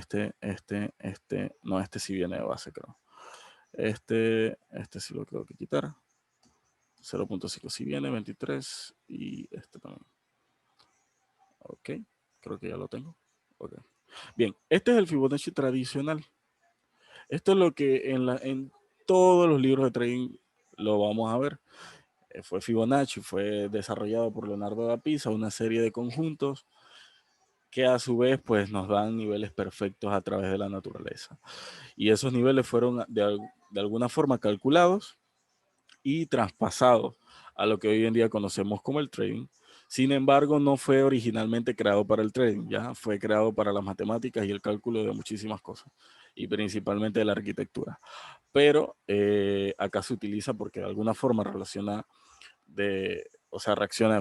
no, este sí viene de base, creo. Este sí lo creo que quitar. 0.5 sí viene, 23 y este también. Ok, creo que ya lo tengo. Okay. Bien, este es el Fibonacci tradicional. Esto es lo que en todos los libros de trading lo vamos a ver. Fue Fibonacci, fue desarrollado por Leonardo da Pisa, una serie de conjuntos que a su vez pues nos dan niveles perfectos a través de la naturaleza. Y esos niveles fueron de alguna forma calculados y traspasados a lo que hoy en día conocemos como el trading. Sin embargo, no fue originalmente creado para el trading, ya fue creado para las matemáticas y el cálculo de muchísimas cosas, y principalmente de la arquitectura. Pero acá se utiliza porque de alguna forma reacciona de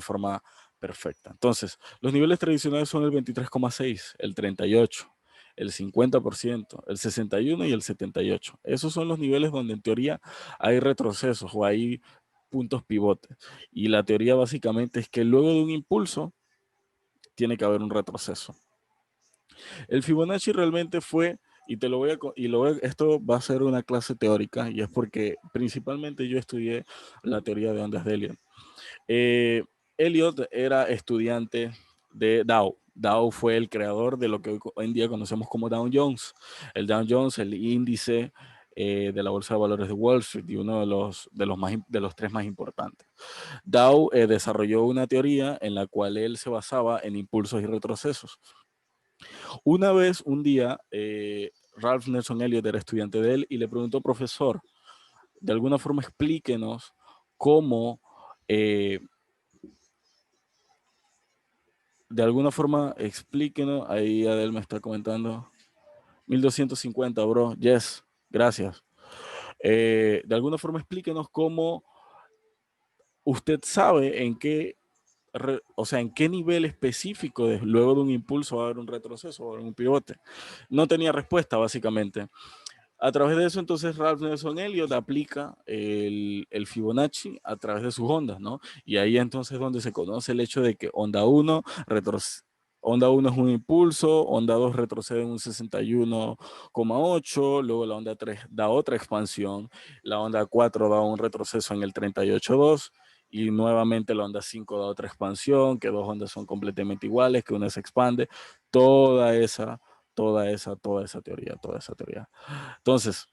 forma perfecta. Entonces, los niveles tradicionales son el 23,6, el 38, el 50%, el 61 y el 78. Esos son los niveles donde en teoría hay retrocesos o hay puntos pivotes. Y la teoría básicamente es que luego de un impulso tiene que haber un retroceso. El Fibonacci realmente fue, y te lo voy a, esto va a ser una clase teórica, y es porque principalmente yo estudié la teoría de ondas de Elliot. Elliot era estudiante de Dow. Dow fue el creador de lo que hoy en día conocemos como Dow Jones. El Dow Jones, el índice de la Bolsa de Valores de Wall Street y uno de los tres más importantes. Dow desarrolló una teoría en la cual él se basaba en impulsos y retrocesos. Una vez, un día, Ralph Nelson Elliott era estudiante de él y le preguntó, profesor, de alguna forma explíquenos cómo, ahí Adel me está comentando, 1250, bro, yes, gracias. De alguna forma explíquenos cómo usted sabe en qué, en qué nivel específico luego de un impulso va a haber un retroceso, va a haber un pivote. No tenía respuesta, básicamente. A través de eso, entonces, Ralph Nelson Elliott aplica el Fibonacci a través de sus ondas, ¿no? Y ahí entonces donde se conoce el hecho de que onda 1 es un impulso, onda 2 retrocede en un 61,8, luego la onda 3 da otra expansión, la onda 4 da un retroceso en el 38,2 y nuevamente la onda 5 da otra expansión, que dos ondas son completamente iguales, que una se expande, toda esa teoría. Entonces,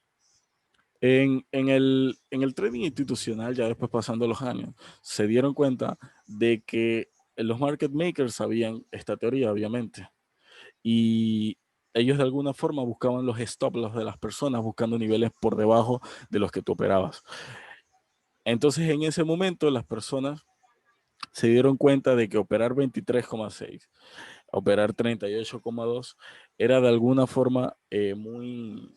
en el trading institucional, ya después pasando los años, se dieron cuenta de que los market makers sabían esta teoría, obviamente, y ellos de alguna forma buscaban los stop loss de las personas, buscando niveles por debajo de los que tú operabas. Entonces, en ese momento, las personas se dieron cuenta de que operar 23,6, operar 38,2, era de alguna forma muy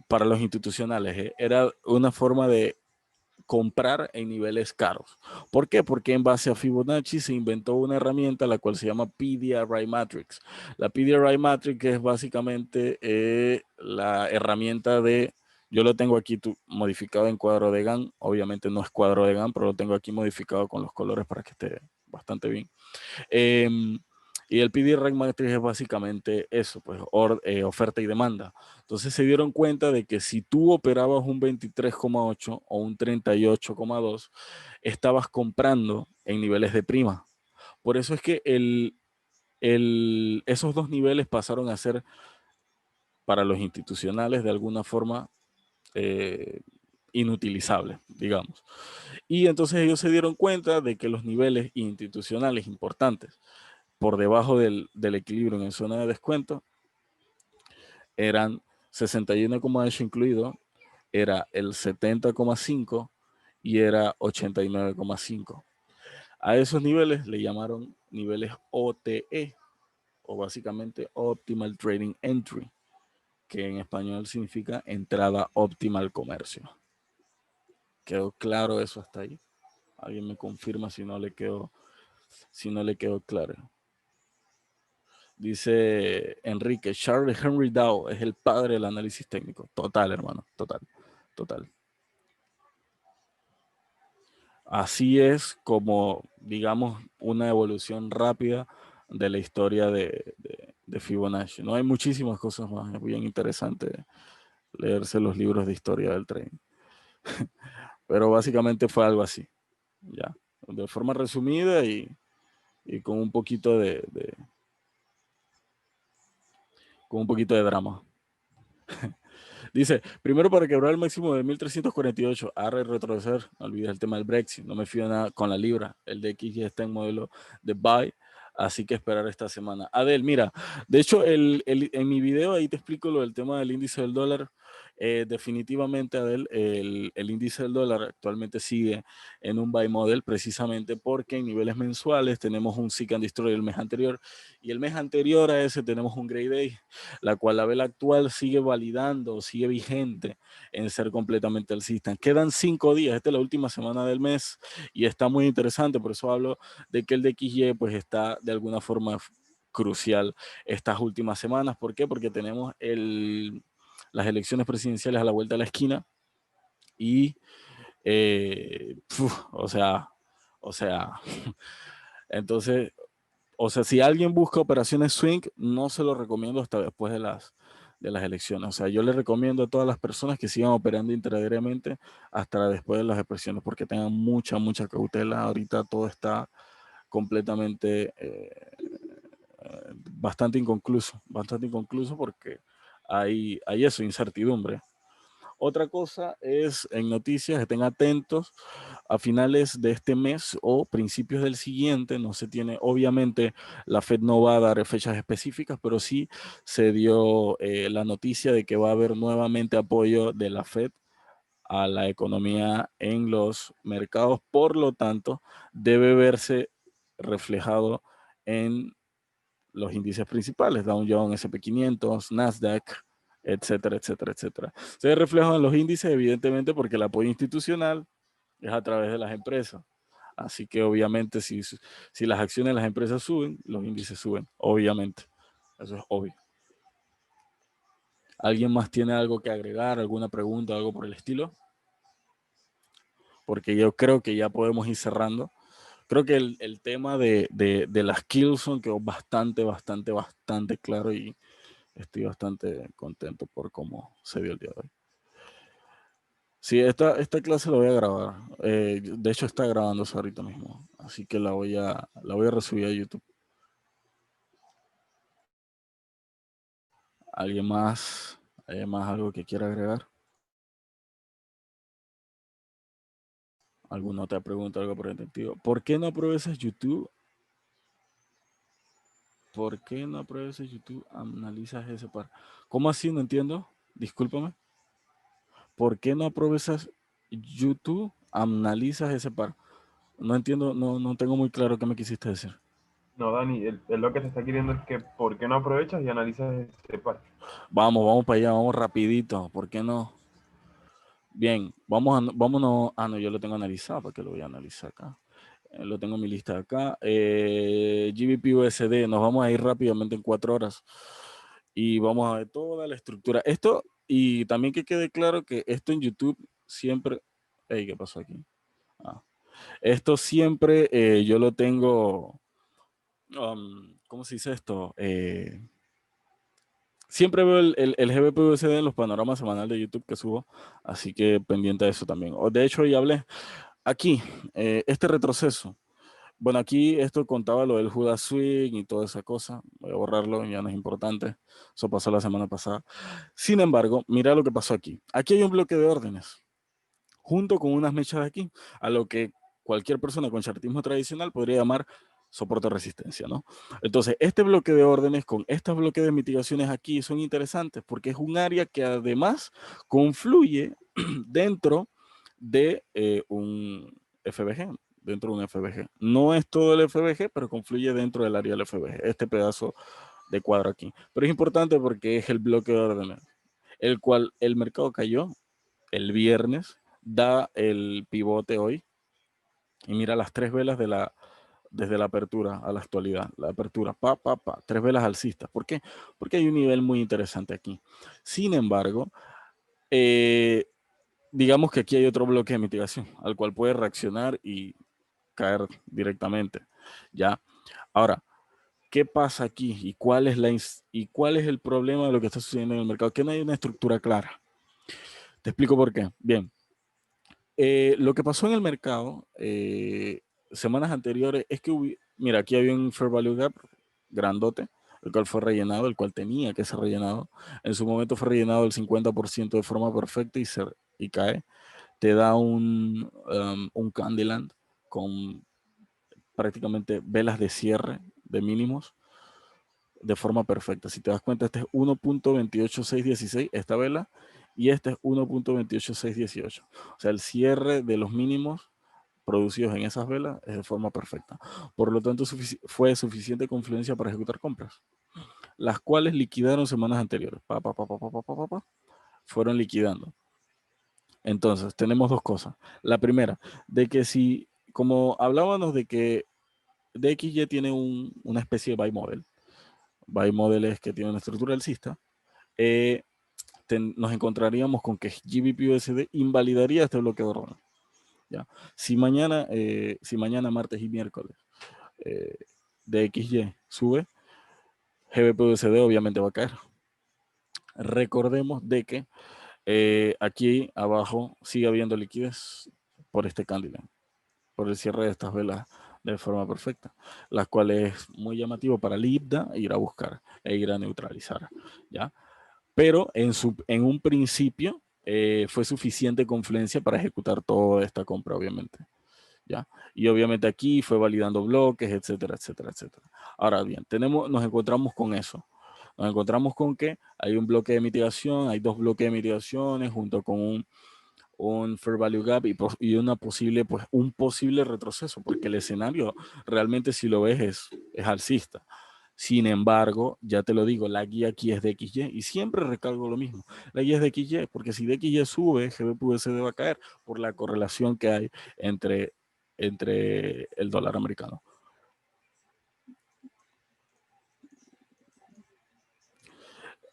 para los institucionales, era una forma de comprar en niveles caros. ¿Por qué? Porque en base a Fibonacci se inventó una herramienta la cual se llama PDRI Matrix. La PDRI Matrix es básicamente la herramienta de, yo lo tengo aquí modificado en cuadro de Gantt, obviamente no es cuadro de Gantt, pero lo tengo aquí modificado con los colores para que esté bastante bien. Y el PD Rank Matrix es básicamente eso, pues oferta y demanda. Entonces se dieron cuenta de que si tú operabas un 23,8 o un 38,2, estabas comprando en niveles de prima. Por eso es que esos dos niveles pasaron a ser para los institucionales de alguna forma inutilizables, digamos. Y entonces ellos se dieron cuenta de que los niveles institucionales importantes por debajo del equilibrio en zona de descuento eran 61,8 incluido, era el 70,5 y era 89,5. A esos niveles le llamaron niveles OTE, o básicamente Optimal Trading Entry, que en español significa entrada óptima al comercio. ¿Quedó claro eso hasta ahí? Alguien me confirma si no le quedó claro. Dice Enrique, Charles Henry Dow es el padre del análisis técnico. Total, hermano, total. Así es como, digamos, una evolución rápida de la historia de Fibonacci. No hay muchísimas cosas más. Es bien interesante leerse los libros de historia del trading. Pero básicamente fue algo así. Ya, de forma resumida y con un poquito con un poquito de drama. Dice, primero para quebrar el máximo de 1348, ahora retroceder, no olvides el tema del Brexit, no me fío nada con la libra, el DXY ya está en modelo de buy, así que esperar esta semana. Adel, mira, de hecho en mi video ahí te explico lo del tema del índice del dólar. Definitivamente, Adel, el índice del dólar actualmente sigue en un buy model precisamente porque en niveles mensuales tenemos un seek and destroy el mes anterior y el mes anterior a ese tenemos un gray day, la cual la vela actual sigue validando, sigue vigente en ser completamente alcista. Quedan 5 días, esta es la última semana del mes y está muy interesante, por eso hablo de que el DXY pues está de alguna forma crucial estas últimas semanas. ¿Por qué? Porque tenemos las elecciones presidenciales a la vuelta de la esquina y o sea, entonces, si alguien busca operaciones swing, no se lo recomiendo hasta después de las elecciones. O sea, yo le recomiendo a todas las personas que sigan operando intradiariamente hasta después de las expresiones, porque tengan mucha cautela. Ahorita todo está completamente bastante inconcluso porque hay eso, incertidumbre. Otra cosa es en noticias, estén atentos a finales de este mes o principios del siguiente. No se tiene, obviamente la Fed no va a dar fechas específicas, pero sí se dio la noticia de que va a haber nuevamente apoyo de la Fed a la economía en los mercados. Por lo tanto, debe verse reflejado en los índices principales, Dow Jones, S&P 500, Nasdaq, etcétera. Se reflejan en los índices, evidentemente, porque el apoyo institucional es a través de las empresas. Así que obviamente si las acciones de las empresas suben, los índices suben, obviamente. Eso es obvio. ¿Alguien más tiene algo que agregar, alguna pregunta, algo por el estilo? Porque yo creo que ya podemos ir cerrando. Creo que el tema de las Kilson quedó bastante claro y estoy bastante contento por cómo se dio el día de hoy. Sí, esta clase la voy a grabar. De hecho, está grabándose ahorita mismo. Así que la voy a resubir a YouTube. ¿Alguien más? ¿Hay más algo que quiera agregar? ¿Alguna otra pregunta, algo por el sentido? ¿Por qué no aprovechas YouTube? ¿Por qué no aprovechas YouTube? Analizas ese par. ¿Cómo así? No entiendo. Discúlpame. ¿Por qué no aprovechas YouTube? Analizas ese par. No entiendo, no tengo muy claro qué me quisiste decir. No, Dani, él lo que te está queriendo es que ¿por qué no aprovechas y analizas ese par? Vamos para allá, vamos rapidito. ¿Por qué no? Bien, vámonos. Ah, no, yo lo tengo analizado, ¿para qué lo voy a analizar acá? Lo tengo en mi lista acá. GBP USD, nos vamos a ir rápidamente en 4 horas. Y vamos a ver toda la estructura. Esto, y también que quede claro que esto en YouTube siempre... Hey, ¿qué pasó aquí? Esto siempre yo lo tengo... ¿cómo se dice esto? Siempre veo el GBP USD en los panoramas semanales de YouTube que subo, así que pendiente de eso también. De hecho, ya hablé aquí, este retroceso Bueno, aquí esto contaba lo del Judas Swing y toda esa cosa. Voy a borrarlo, ya no es importante. Eso pasó la semana pasada. Sin embargo, mira lo que pasó aquí. Aquí hay un bloque de órdenes, junto con unas mechas de aquí, a lo que cualquier persona con chartismo tradicional podría llamar soporte de resistencia, ¿no? Entonces, este bloque de órdenes con estos bloques de mitigaciones aquí son interesantes porque es un área que además confluye dentro de un FBG, dentro de un FBG. No es todo el FBG, pero confluye dentro del área del FBG, este pedazo de cuadro aquí. Pero es importante porque es el bloque de órdenes, el cual el mercado cayó el viernes, da el pivote hoy y mira las tres velas desde la apertura a la actualidad. La apertura, tres velas alcistas. ¿Por qué? Porque hay un nivel muy interesante aquí. Sin embargo, digamos que aquí hay otro bloque de mitigación al cual puede reaccionar y caer directamente. ¿Ya? Ahora, ¿qué pasa aquí? ¿Y cuál es el problema de lo que está sucediendo en el mercado? Que no hay una estructura clara. Te explico por qué. Bien, lo que pasó en el mercado semanas anteriores es que, mira, aquí había un Fair Value Gap grandote, el cual fue rellenado, el cual tenía que ser rellenado. En su momento fue rellenado el 50% de forma perfecta y cae. Te da un Candyland con prácticamente velas de cierre de mínimos de forma perfecta. Si te das cuenta, este es 1.28616, esta vela, y este es 1.28618. O sea, el cierre de los mínimos producidos en esas velas es de forma perfecta. Por lo tanto, fue suficiente confluencia para ejecutar compras, las cuales liquidaron semanas anteriores. Fueron liquidando. Entonces, tenemos dos cosas. La primera, de que si, como hablábamos de que DXY tiene una especie de buy model. Buy model es que tiene una estructura alcista. Nos encontraríamos con que GBP-USD invalidaría este bloque de orden. ¿Ya? Si mañana, martes y miércoles, DXY sube, GBP-USD obviamente va a caer. Recordemos de que aquí abajo sigue habiendo liquidez por este Candyland, por el cierre de estas velas de forma perfecta, las cuales es muy llamativo para el IPDA ir a buscar e ir a neutralizar, ¿ya? Pero en un principio fue suficiente confluencia para ejecutar toda esta compra, obviamente, ¿ya? Y obviamente aquí fue validando bloques, etcétera, etcétera, etcétera. Ahora bien, nos encontramos con eso. Nos encontramos con que hay un bloque de mitigación, hay dos bloques de mitigaciones junto con un fair value gap y un posible retroceso, porque el escenario realmente si lo ves es alcista. Sin embargo, ya te lo digo, la guía aquí es de XY y siempre recalco lo mismo. La guía es de XY porque si de XY sube, GBP-USD va a caer por la correlación que hay entre el dólar americano.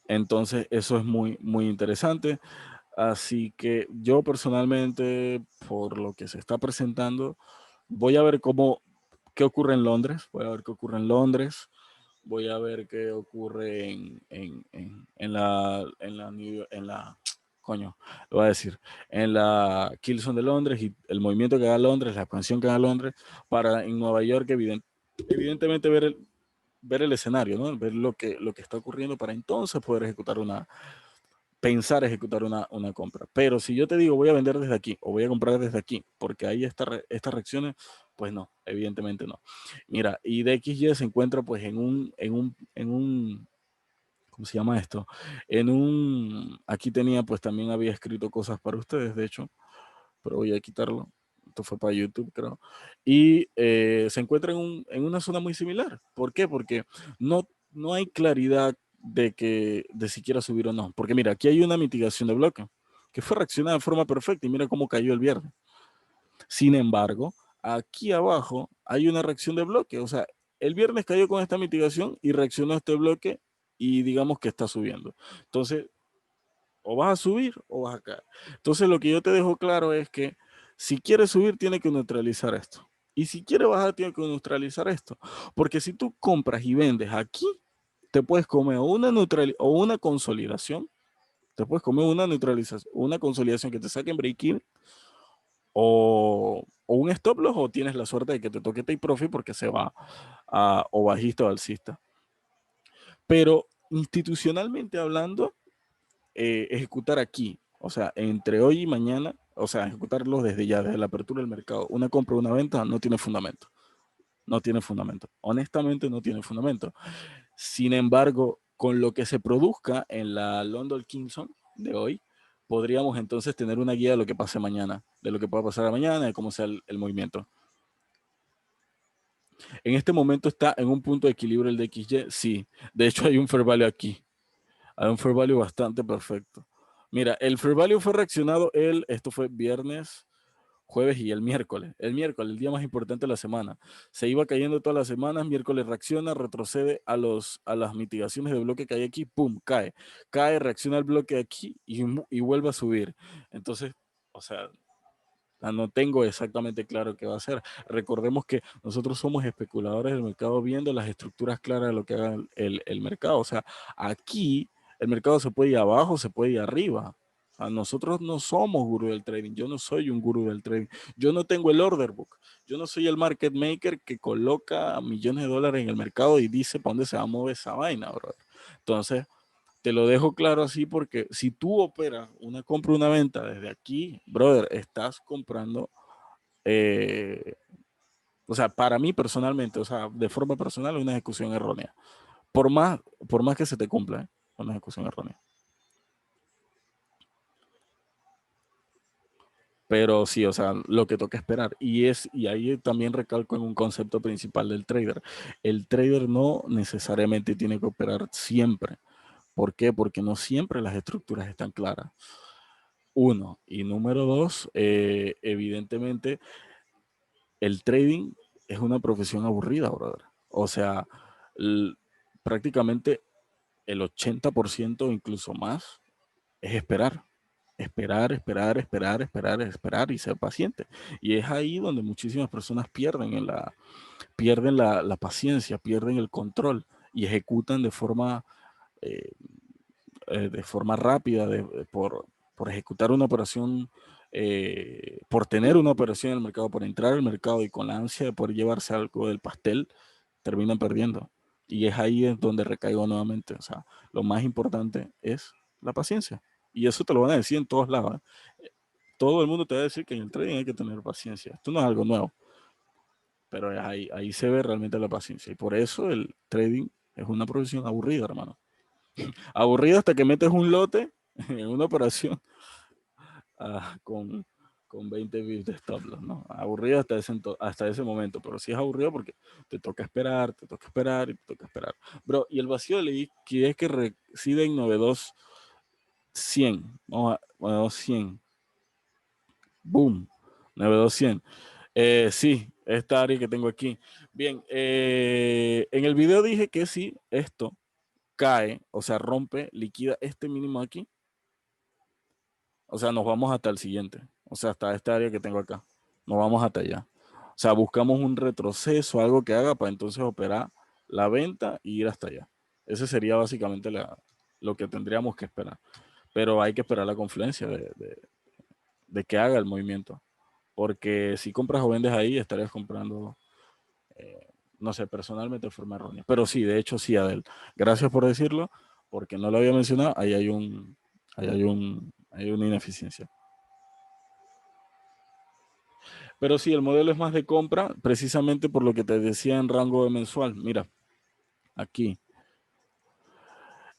Entonces, eso es muy, muy interesante. Así que yo personalmente, por lo que se está presentando, voy a ver qué ocurre en Londres. Voy a ver qué ocurre en Londres. Voy a ver qué ocurre en la Kilson de Londres y el movimiento que haga Londres, la expansión que haga Londres, para en Nueva York evidentemente ver el escenario, ¿no? Ver lo que está ocurriendo para entonces poder pensar ejecutar una compra. Pero si yo te digo voy a vender desde aquí o voy a comprar desde aquí porque hay estas reacciones, pues no, evidentemente no. Mira, y DXY se encuentra pues en un ¿cómo se llama esto? Aquí tenía pues también había escrito cosas para ustedes, de hecho, pero voy a quitarlo. Esto fue para YouTube, creo. Y se encuentra en una zona muy similar. ¿Por qué? Porque no hay claridad de si quiera subir o no. Porque mira, aquí hay una mitigación de bloque que fue reaccionada de forma perfecta y mira cómo cayó el viernes. Sin embargo, aquí abajo hay una reacción de bloque. O sea, el viernes cayó con esta mitigación y reaccionó a este bloque y digamos que está subiendo. Entonces, o vas a subir o vas a caer. Entonces, lo que yo te dejo claro es que si quieres subir, tiene que neutralizar esto. Y si quieres bajar, tiene que neutralizar esto. Porque si tú compras y vendes aquí, te puedes comer o una consolidación, te puedes comer una neutralización, una consolidación que te saque en break-even, o un stop loss, o tienes la suerte de que te toque take profit porque se va o bajista o alcista. Pero institucionalmente hablando, ejecutar aquí, o sea, entre hoy y mañana, o sea, ejecutarlo desde ya, desde la apertura del mercado, una compra o una venta, no tiene fundamento. No tiene fundamento. Honestamente, no tiene fundamento. Sin embargo, con lo que se produzca en la London Kingston de hoy, podríamos entonces tener una guía de lo que pase mañana, de lo que pueda pasar mañana, de cómo sea el movimiento. En este momento está en un punto de equilibrio el DXY, sí. De hecho, hay un fair value aquí. Hay un fair value bastante perfecto. Mira, el fair value fue reaccionado esto fue viernes, jueves y el miércoles. El miércoles, el día más importante de la semana. Se iba cayendo todas las semanas, miércoles reacciona, retrocede a las mitigaciones de bloque que hay aquí, pum, cae. Cae, reacciona al bloque aquí y vuelve a subir. Entonces, o sea, no tengo exactamente claro qué va a hacer. Recordemos que nosotros somos especuladores del mercado viendo las estructuras claras de lo que haga el mercado. O sea, aquí el mercado se puede ir abajo, se puede ir arriba. O sea, nosotros no somos gurú del trading. Yo no soy un gurú del trading. Yo no tengo el order book. Yo no soy el market maker que coloca millones de dólares en el mercado y dice para dónde se va a mover esa vaina, bro. Entonces, te lo dejo claro así porque si tú operas una compra o una venta desde aquí, brother, estás comprando, o sea, para mí personalmente, o sea, de forma personal, una ejecución errónea. Por más que se te cumpla, una ejecución errónea. Pero sí, o sea, lo que toca esperar. Y ahí también recalco en un concepto principal del trader. El trader no necesariamente tiene que operar siempre. ¿Por qué? Porque no siempre las estructuras están claras. Uno. Y número dos, evidentemente, el trading es una profesión aburrida, brother. O sea, prácticamente el 80%, incluso más, es esperar. Esperar y ser paciente. Y es ahí donde muchísimas personas pierden la paciencia, pierden el control y ejecutan eh, de forma rápida por ejecutar una operación, por tener una operación en el mercado, por entrar al mercado y con la ansia de poder llevarse algo del pastel, terminan perdiendo. Y es ahí donde recaigo nuevamente. O sea, lo más importante es la paciencia. Y eso te lo van a decir en todos lados. Todo el mundo te va a decir que en el trading hay que tener paciencia. Esto no es algo nuevo. Pero ahí se ve realmente la paciencia. Y por eso el trading es una profesión aburrida, hermano. Aburrido hasta que metes un lote en una operación con 20 bits de stop loss, ¿no? Aburrido hasta ese momento, pero sí es aburrido porque te toca esperar y te toca esperar. Bro, y el vacío de liquidez es que reside en 92100. Vamos a 92100. Boom. 92100. Sí, esta área que tengo aquí. Bien, en el video dije que si esto cae, o sea, rompe, liquida este mínimo aquí, o sea, nos vamos hasta el siguiente, o sea, hasta esta área que tengo acá, nos vamos hasta allá. O sea, buscamos un retroceso, algo que haga para entonces operar la venta y ir hasta allá. Ese sería básicamente lo que tendríamos que esperar. Pero hay que esperar la confluencia de que haga el movimiento. Porque si compras o vendes ahí, estarías comprando, no sé, personalmente de forma errónea. Pero sí, de hecho sí, Adel. Gracias por decirlo, porque no lo había mencionado. Ahí hay una ineficiencia. Pero sí, el modelo es más de compra, precisamente por lo que te decía en rango de mensual. Mira, aquí.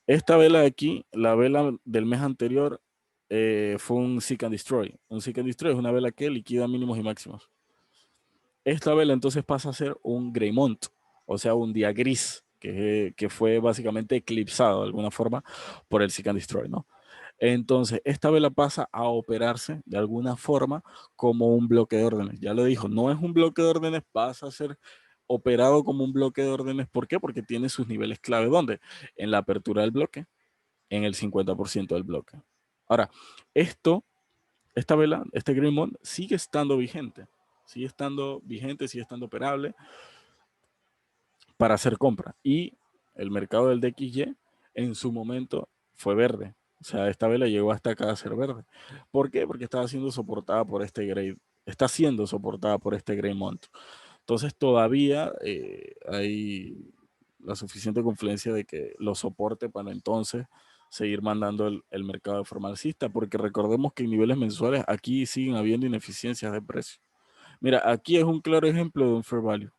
Esta vela de aquí, la vela del mes anterior, fue un Seek and Destroy. Un Seek and Destroy es una vela que liquida mínimos y máximos. Esta vela entonces pasa a ser un Greymont, o sea, un día gris, que fue básicamente eclipsado de alguna forma por el Seek and Destroy, ¿no? Entonces, esta vela pasa a operarse de alguna forma como un bloque de órdenes. Ya lo dijo, no es un bloque de órdenes, pasa a ser operado como un bloque de órdenes. ¿Por qué? Porque tiene sus niveles clave. ¿Dónde? En la apertura del bloque, en el 50% del bloque. Ahora, esta vela, este Greymont, sigue estando vigente. Sigue estando operable para hacer compra. Y el mercado del DXY en su momento fue verde. O sea, esta vela llegó hasta acá a ser verde. ¿Por qué? Porque estaba siendo soportada por este está siendo soportada por este Greymont. Entonces todavía hay la suficiente confluencia de que lo soporte para entonces seguir mandando el mercado de forma alcista, porque recordemos que en niveles mensuales aquí siguen habiendo ineficiencias de precio. Mira, aquí es un claro ejemplo de un fair value.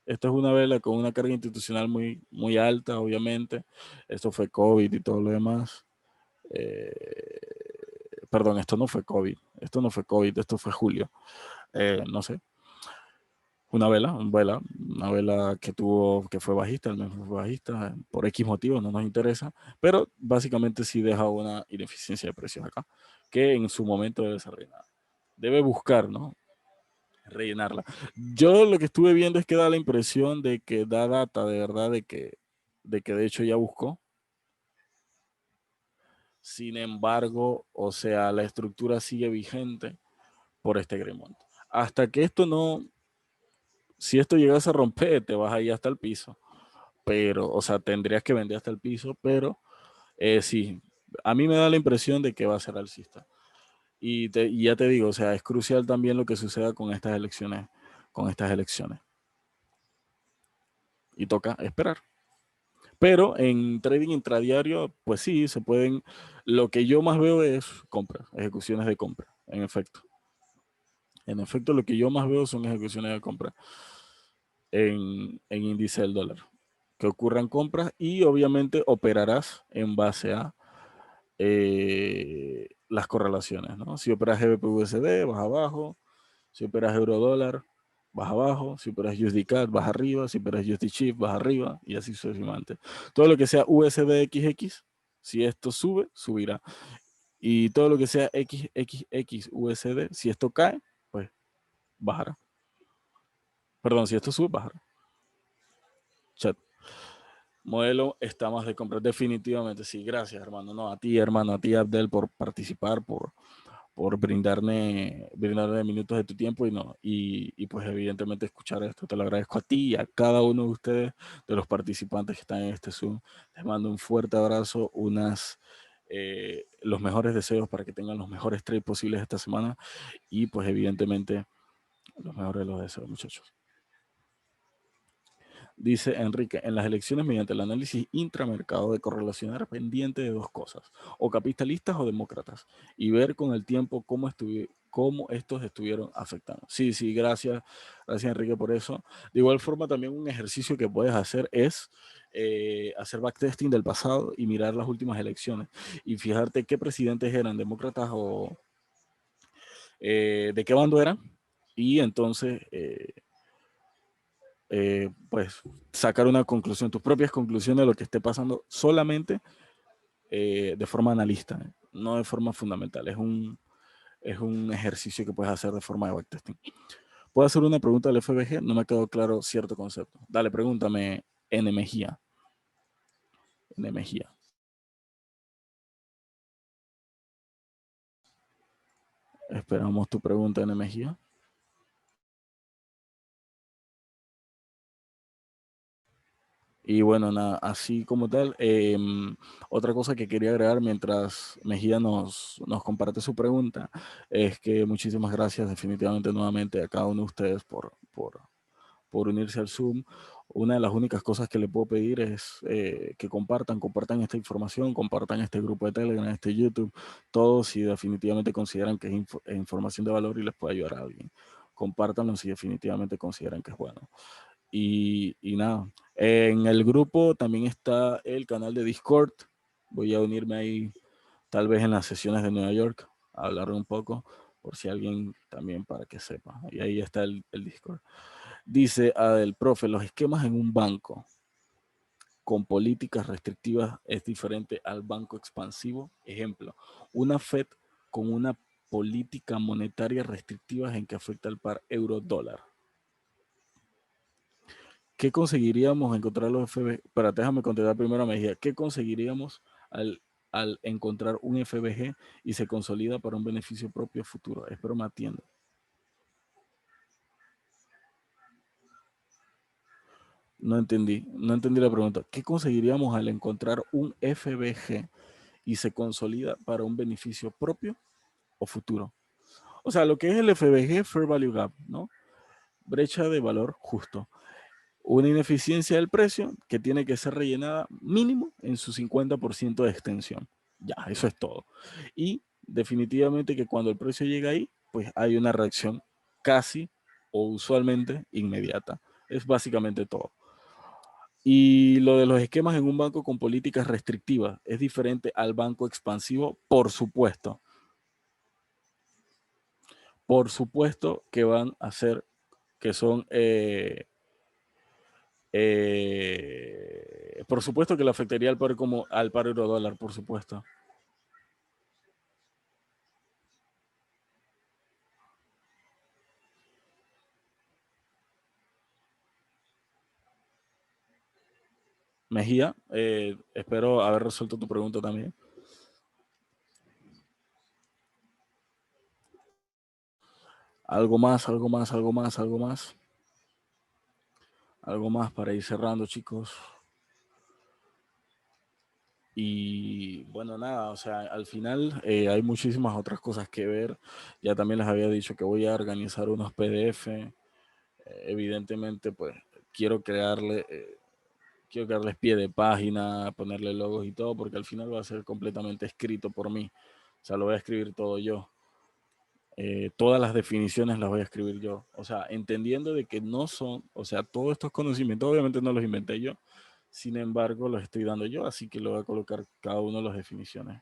Esta es una vela con una carga institucional muy, muy alta, obviamente. Esto fue COVID y todo lo demás. Perdón, esto no fue COVID. Esto no fue COVID, esto fue julio. No sé. Una vela que tuvo, que fue bajista, el mismo fue bajista, por X motivos, no nos interesa, pero básicamente sí deja una ineficiencia de precios acá, que en su momento debe ser rellenada. Debe buscar, ¿no? Rellenarla. Yo lo que estuve viendo es que da la impresión de que da data de verdad de que de hecho ya buscó. Sin embargo, o sea, la estructura sigue vigente por este Greymont. Hasta que esto no, si esto llegase a romper, te vas ahí hasta el piso. Pero, o sea, tendrías que vender hasta el piso, pero sí, a mí me da la impresión de que va a ser alcista. Y ya te digo, o sea, es crucial también lo que suceda con estas elecciones, Y toca esperar. Pero en trading intradiario, pues sí, se pueden, lo que yo más veo es compras, ejecuciones de compra, en efecto. En efecto, lo que yo más veo son ejecuciones de compra en índice del dólar. Que ocurran compras y obviamente operarás en base a las correlaciones, ¿no? Si operas GBP-USD, vas abajo. Si operas euro-dólar, vas abajo. Si operas USD-CAD, vas arriba. Si operas USD-CHIP, vas arriba. Y así sucesivamente. Todo lo que sea USD-XX, si esto sube, subirá. Y todo lo que sea XXX-USD, si esto cae, pues bajará. Perdón, si esto sube, bajará. Chat. Modelo está más de comprar. Definitivamente, sí. Gracias, hermano. No, a ti, hermano, a ti, Abdel, por participar, por brindarme minutos de tu tiempo y pues evidentemente escuchar esto. Te lo agradezco a ti y a cada uno de ustedes, de los participantes que están en este Zoom. Les mando un fuerte abrazo, los mejores deseos para que tengan los mejores trades posibles esta semana y pues evidentemente los mejores de los deseos, muchachos. Dice Enrique, en las elecciones mediante el análisis intramercado de correlacionar pendiente de dos cosas, o capitalistas o demócratas, y ver con el tiempo cómo estos estuvieron afectando. Sí, gracias Enrique por eso. De igual forma también un ejercicio que puedes hacer es hacer backtesting del pasado y mirar las últimas elecciones y fijarte qué presidentes eran, demócratas o de qué bando eran, y entonces pues sacar una conclusión, tus propias conclusiones de lo que esté pasando solamente de forma analista, no de forma fundamental. Es un ejercicio que puedes hacer de forma de backtesting. ¿Puedo hacer una pregunta del FBG? No me quedó claro cierto concepto. Dale, pregúntame, N. Mejía. N. Mejía. Esperamos tu pregunta, N. Mejía. Y bueno, nada, así como tal, otra cosa que quería agregar mientras Mejía nos comparte su pregunta es que muchísimas gracias definitivamente nuevamente a cada uno de ustedes por unirse al Zoom. Una de las únicas cosas que le puedo pedir es que compartan esta información, compartan este grupo de Telegram, este YouTube, todos si definitivamente consideran que es información de valor y les puede ayudar a alguien. Compártanlo si definitivamente consideran que es bueno. Y nada, en el grupo también está el canal de Discord. Voy a unirme ahí tal vez en las sesiones de Nueva York a hablar un poco, por si alguien también para que sepa. Y ahí está el Discord. Dice Adel, profe, los esquemas en un banco con políticas restrictivas es diferente al banco expansivo. Ejemplo, una FED con una política monetaria restrictiva en que afecta al par euro-dólar. ¿Qué conseguiríamos encontrar los FBG? Pero déjame contestar primero a Mejía. ¿Qué conseguiríamos al encontrar un FBG y se consolida para un beneficio propio futuro? Espero me atienda. No entendí la pregunta. ¿Qué conseguiríamos al encontrar un FBG y se consolida para un beneficio propio o futuro? O sea, lo que es el FBG, Fair Value Gap, ¿no? Brecha de valor justo. Una ineficiencia del precio que tiene que ser rellenada mínimo en su 50% de extensión. Ya, eso es todo. Y definitivamente que cuando el precio llega ahí, pues hay una reacción casi o usualmente inmediata. Es básicamente todo. Y lo de los esquemas en un banco con políticas restrictivas es diferente al banco expansivo, por supuesto. Por supuesto que van a ser, que son, por supuesto que le afectaría al par como al par euro dólar, por supuesto. Mejía, espero haber resuelto tu pregunta también. Algo más, algo más, algo más, algo más. Algo más para ir cerrando, chicos. Y bueno, nada, o sea, al final hay muchísimas otras cosas que ver. Ya también les había dicho que voy a organizar unos PDF. Evidentemente, pues quiero crearles pie de página, ponerle logos y todo, porque al final va a ser completamente escrito por mí. O sea, lo voy a escribir todo yo. Todas las definiciones las voy a escribir yo. O sea, entendiendo de que no son, o sea, todos estos conocimientos obviamente no los inventé yo, sin embargo los estoy dando yo, así que lo voy a colocar cada uno de las definiciones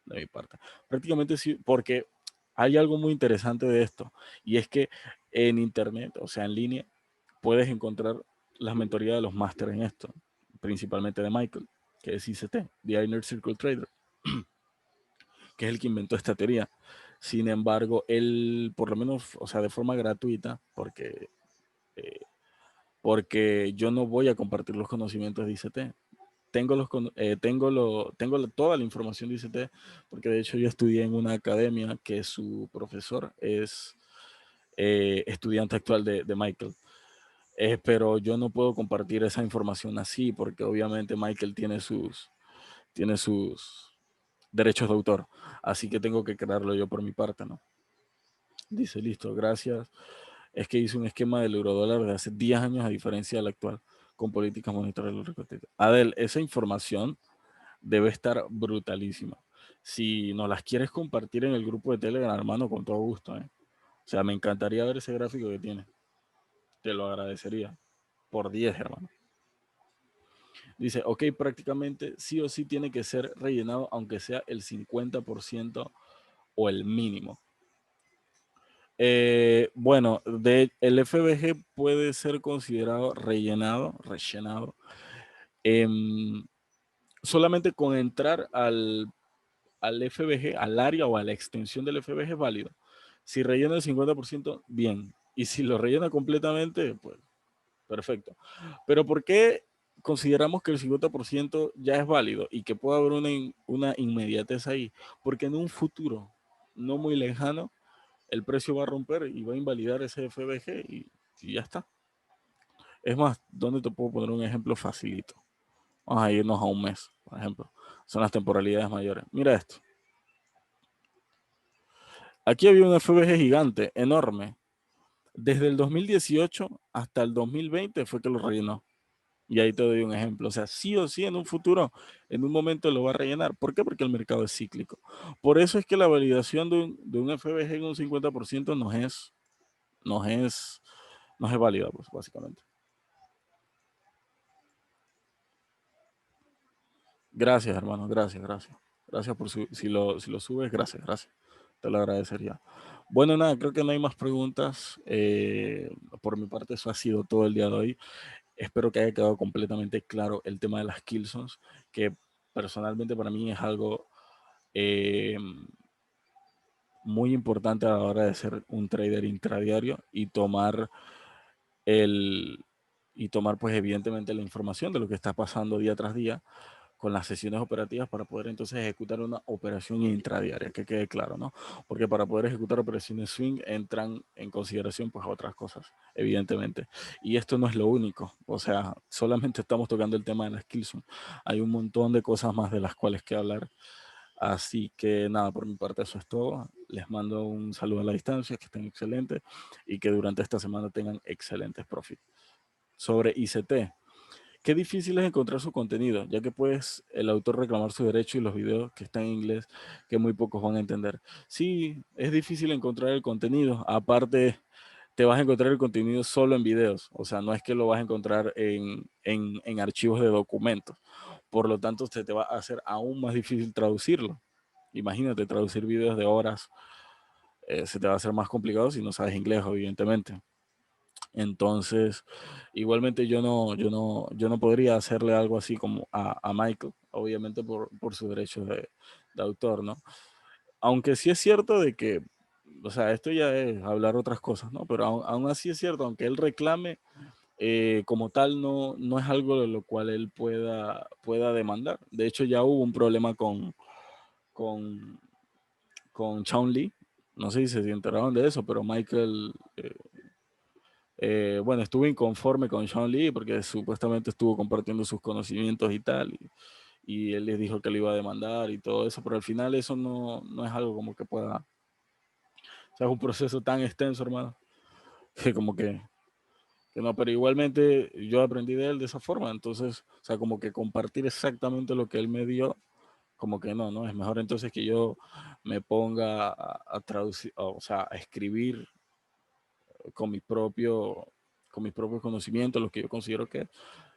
de mi parte. Prácticamente sí, porque hay algo muy interesante de esto, y es que en internet, o sea, en línea, puedes encontrar las mentorías de los másteres en esto, principalmente de Michael, que es ICT, The Inner Circle Trader, que es el que inventó esta teoría. Sin embargo, él, por lo menos, o sea, de forma gratuita, porque yo no voy a compartir los conocimientos de ICT. Tengo toda la información de ICT, porque de hecho yo estudié en una academia que su profesor es estudiante actual de Michael. Pero yo no puedo compartir esa información así, porque obviamente Michael tiene sus derechos de autor. Así que tengo que crearlo yo por mi parte, ¿no? Dice, listo, gracias. Es que hice un esquema del eurodólar de hace 10 años a diferencia del actual, con políticas monetarias. Adel, esa información debe estar brutalísima. Si nos las quieres compartir en el grupo de Telegram, hermano, con todo gusto, ¿eh? O sea, me encantaría ver ese gráfico que tiene. Te lo agradecería. Por 10, hermano. Dice, ok, prácticamente sí o sí tiene que ser rellenado, aunque sea el 50% o el mínimo. Bueno, el FBG puede ser considerado rellenado, solamente con entrar al FBG, al área o a la extensión del FBG es válido. Si rellena el 50%, bien. Y si lo rellena completamente, pues perfecto. Pero ¿por qué consideramos que el 50% ya es válido y que puede haber una inmediatez ahí? Porque en un futuro no muy lejano, el precio va a romper y va a invalidar ese FBG y ya está. Es más, ¿dónde te puedo poner un ejemplo facilito? Vamos a irnos a un mes, por ejemplo. Son las temporalidades mayores. Mira esto. Aquí había un FBG gigante, enorme. Desde el 2018 hasta el 2020 fue que lo rellenó. Y ahí te doy un ejemplo. O sea, sí o sí en un futuro, en un momento lo va a rellenar. ¿Por qué? Porque el mercado es cíclico. Por eso es que la validación de un FBG en un 50% no es válida, pues, básicamente. Gracias, hermano. Gracias. Gracias por si lo subes, gracias. Te lo agradecería. Bueno, nada, creo que no hay más preguntas. Por mi parte, eso ha sido todo el día de hoy. Espero que haya quedado completamente claro el tema de las Killzones, que personalmente para mí es algo muy importante a la hora de ser un trader intradiario y tomar pues evidentemente la información de lo que está pasando día tras día con las sesiones operativas para poder entonces ejecutar una operación intradiaria, que quede claro, ¿no? Porque para poder ejecutar operaciones swing entran en consideración pues otras cosas, evidentemente. Y esto no es lo único, o sea, solamente estamos tocando el tema de las Killzone. Hay un montón de cosas más de las cuales que hablar Así que nada, por mi parte eso es todo. Les mando un saludo a la distancia, que estén excelentes y que durante esta semana tengan excelentes profits. Sobre ICT, qué difícil es encontrar su contenido, ya que puedes el autor reclamar su derecho y los videos que están en inglés que muy pocos van a entender. Sí, es difícil encontrar el contenido. Aparte, te vas a encontrar el contenido solo en videos. O sea, no es que lo vas a encontrar en archivos de documentos. Por lo tanto, se te va a hacer aún más difícil traducirlo. Imagínate, traducir videos de horas se te va a hacer más complicado si no sabes inglés, evidentemente. Entonces, igualmente yo no podría hacerle algo así como a Michael, obviamente por sus derechos de autor, ¿no? Aunque sí es cierto de que, o sea, esto ya es hablar otras cosas, ¿no? Pero aún así es cierto, aunque él reclame, como tal no es algo de lo cual él pueda demandar. De hecho, ya hubo un problema con, con Shawn Lee. No sé si se enteraron de eso, pero Michael, bueno, estuvo inconforme con Shawn Lee porque supuestamente estuvo compartiendo sus conocimientos y tal. Y él les dijo que le iba a demandar y todo eso, pero al final eso no es algo como que pueda. O sea, es un proceso tan extenso, hermano, que como que no, pero igualmente yo aprendí de él de esa forma. Entonces, o sea, como que compartir exactamente lo que él me dio, como que no, es mejor entonces que yo me ponga a traducir, o sea, a escribir con con mis propios conocimientos, lo que yo considero que,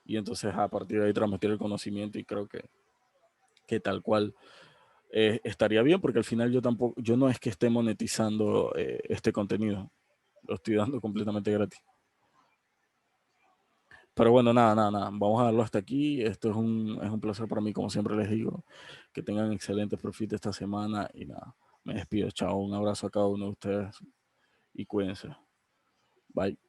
y entonces a partir de ahí transmitir el conocimiento y creo que tal cual estaría bien, porque al final yo no es que esté monetizando este contenido, lo estoy dando completamente gratis. Pero bueno, nada, vamos a darlo hasta aquí. Esto es un placer para mí, como siempre les digo, que tengan excelentes profits esta semana y nada, me despido, chao, un abrazo a cada uno de ustedes y cuídense. Bye.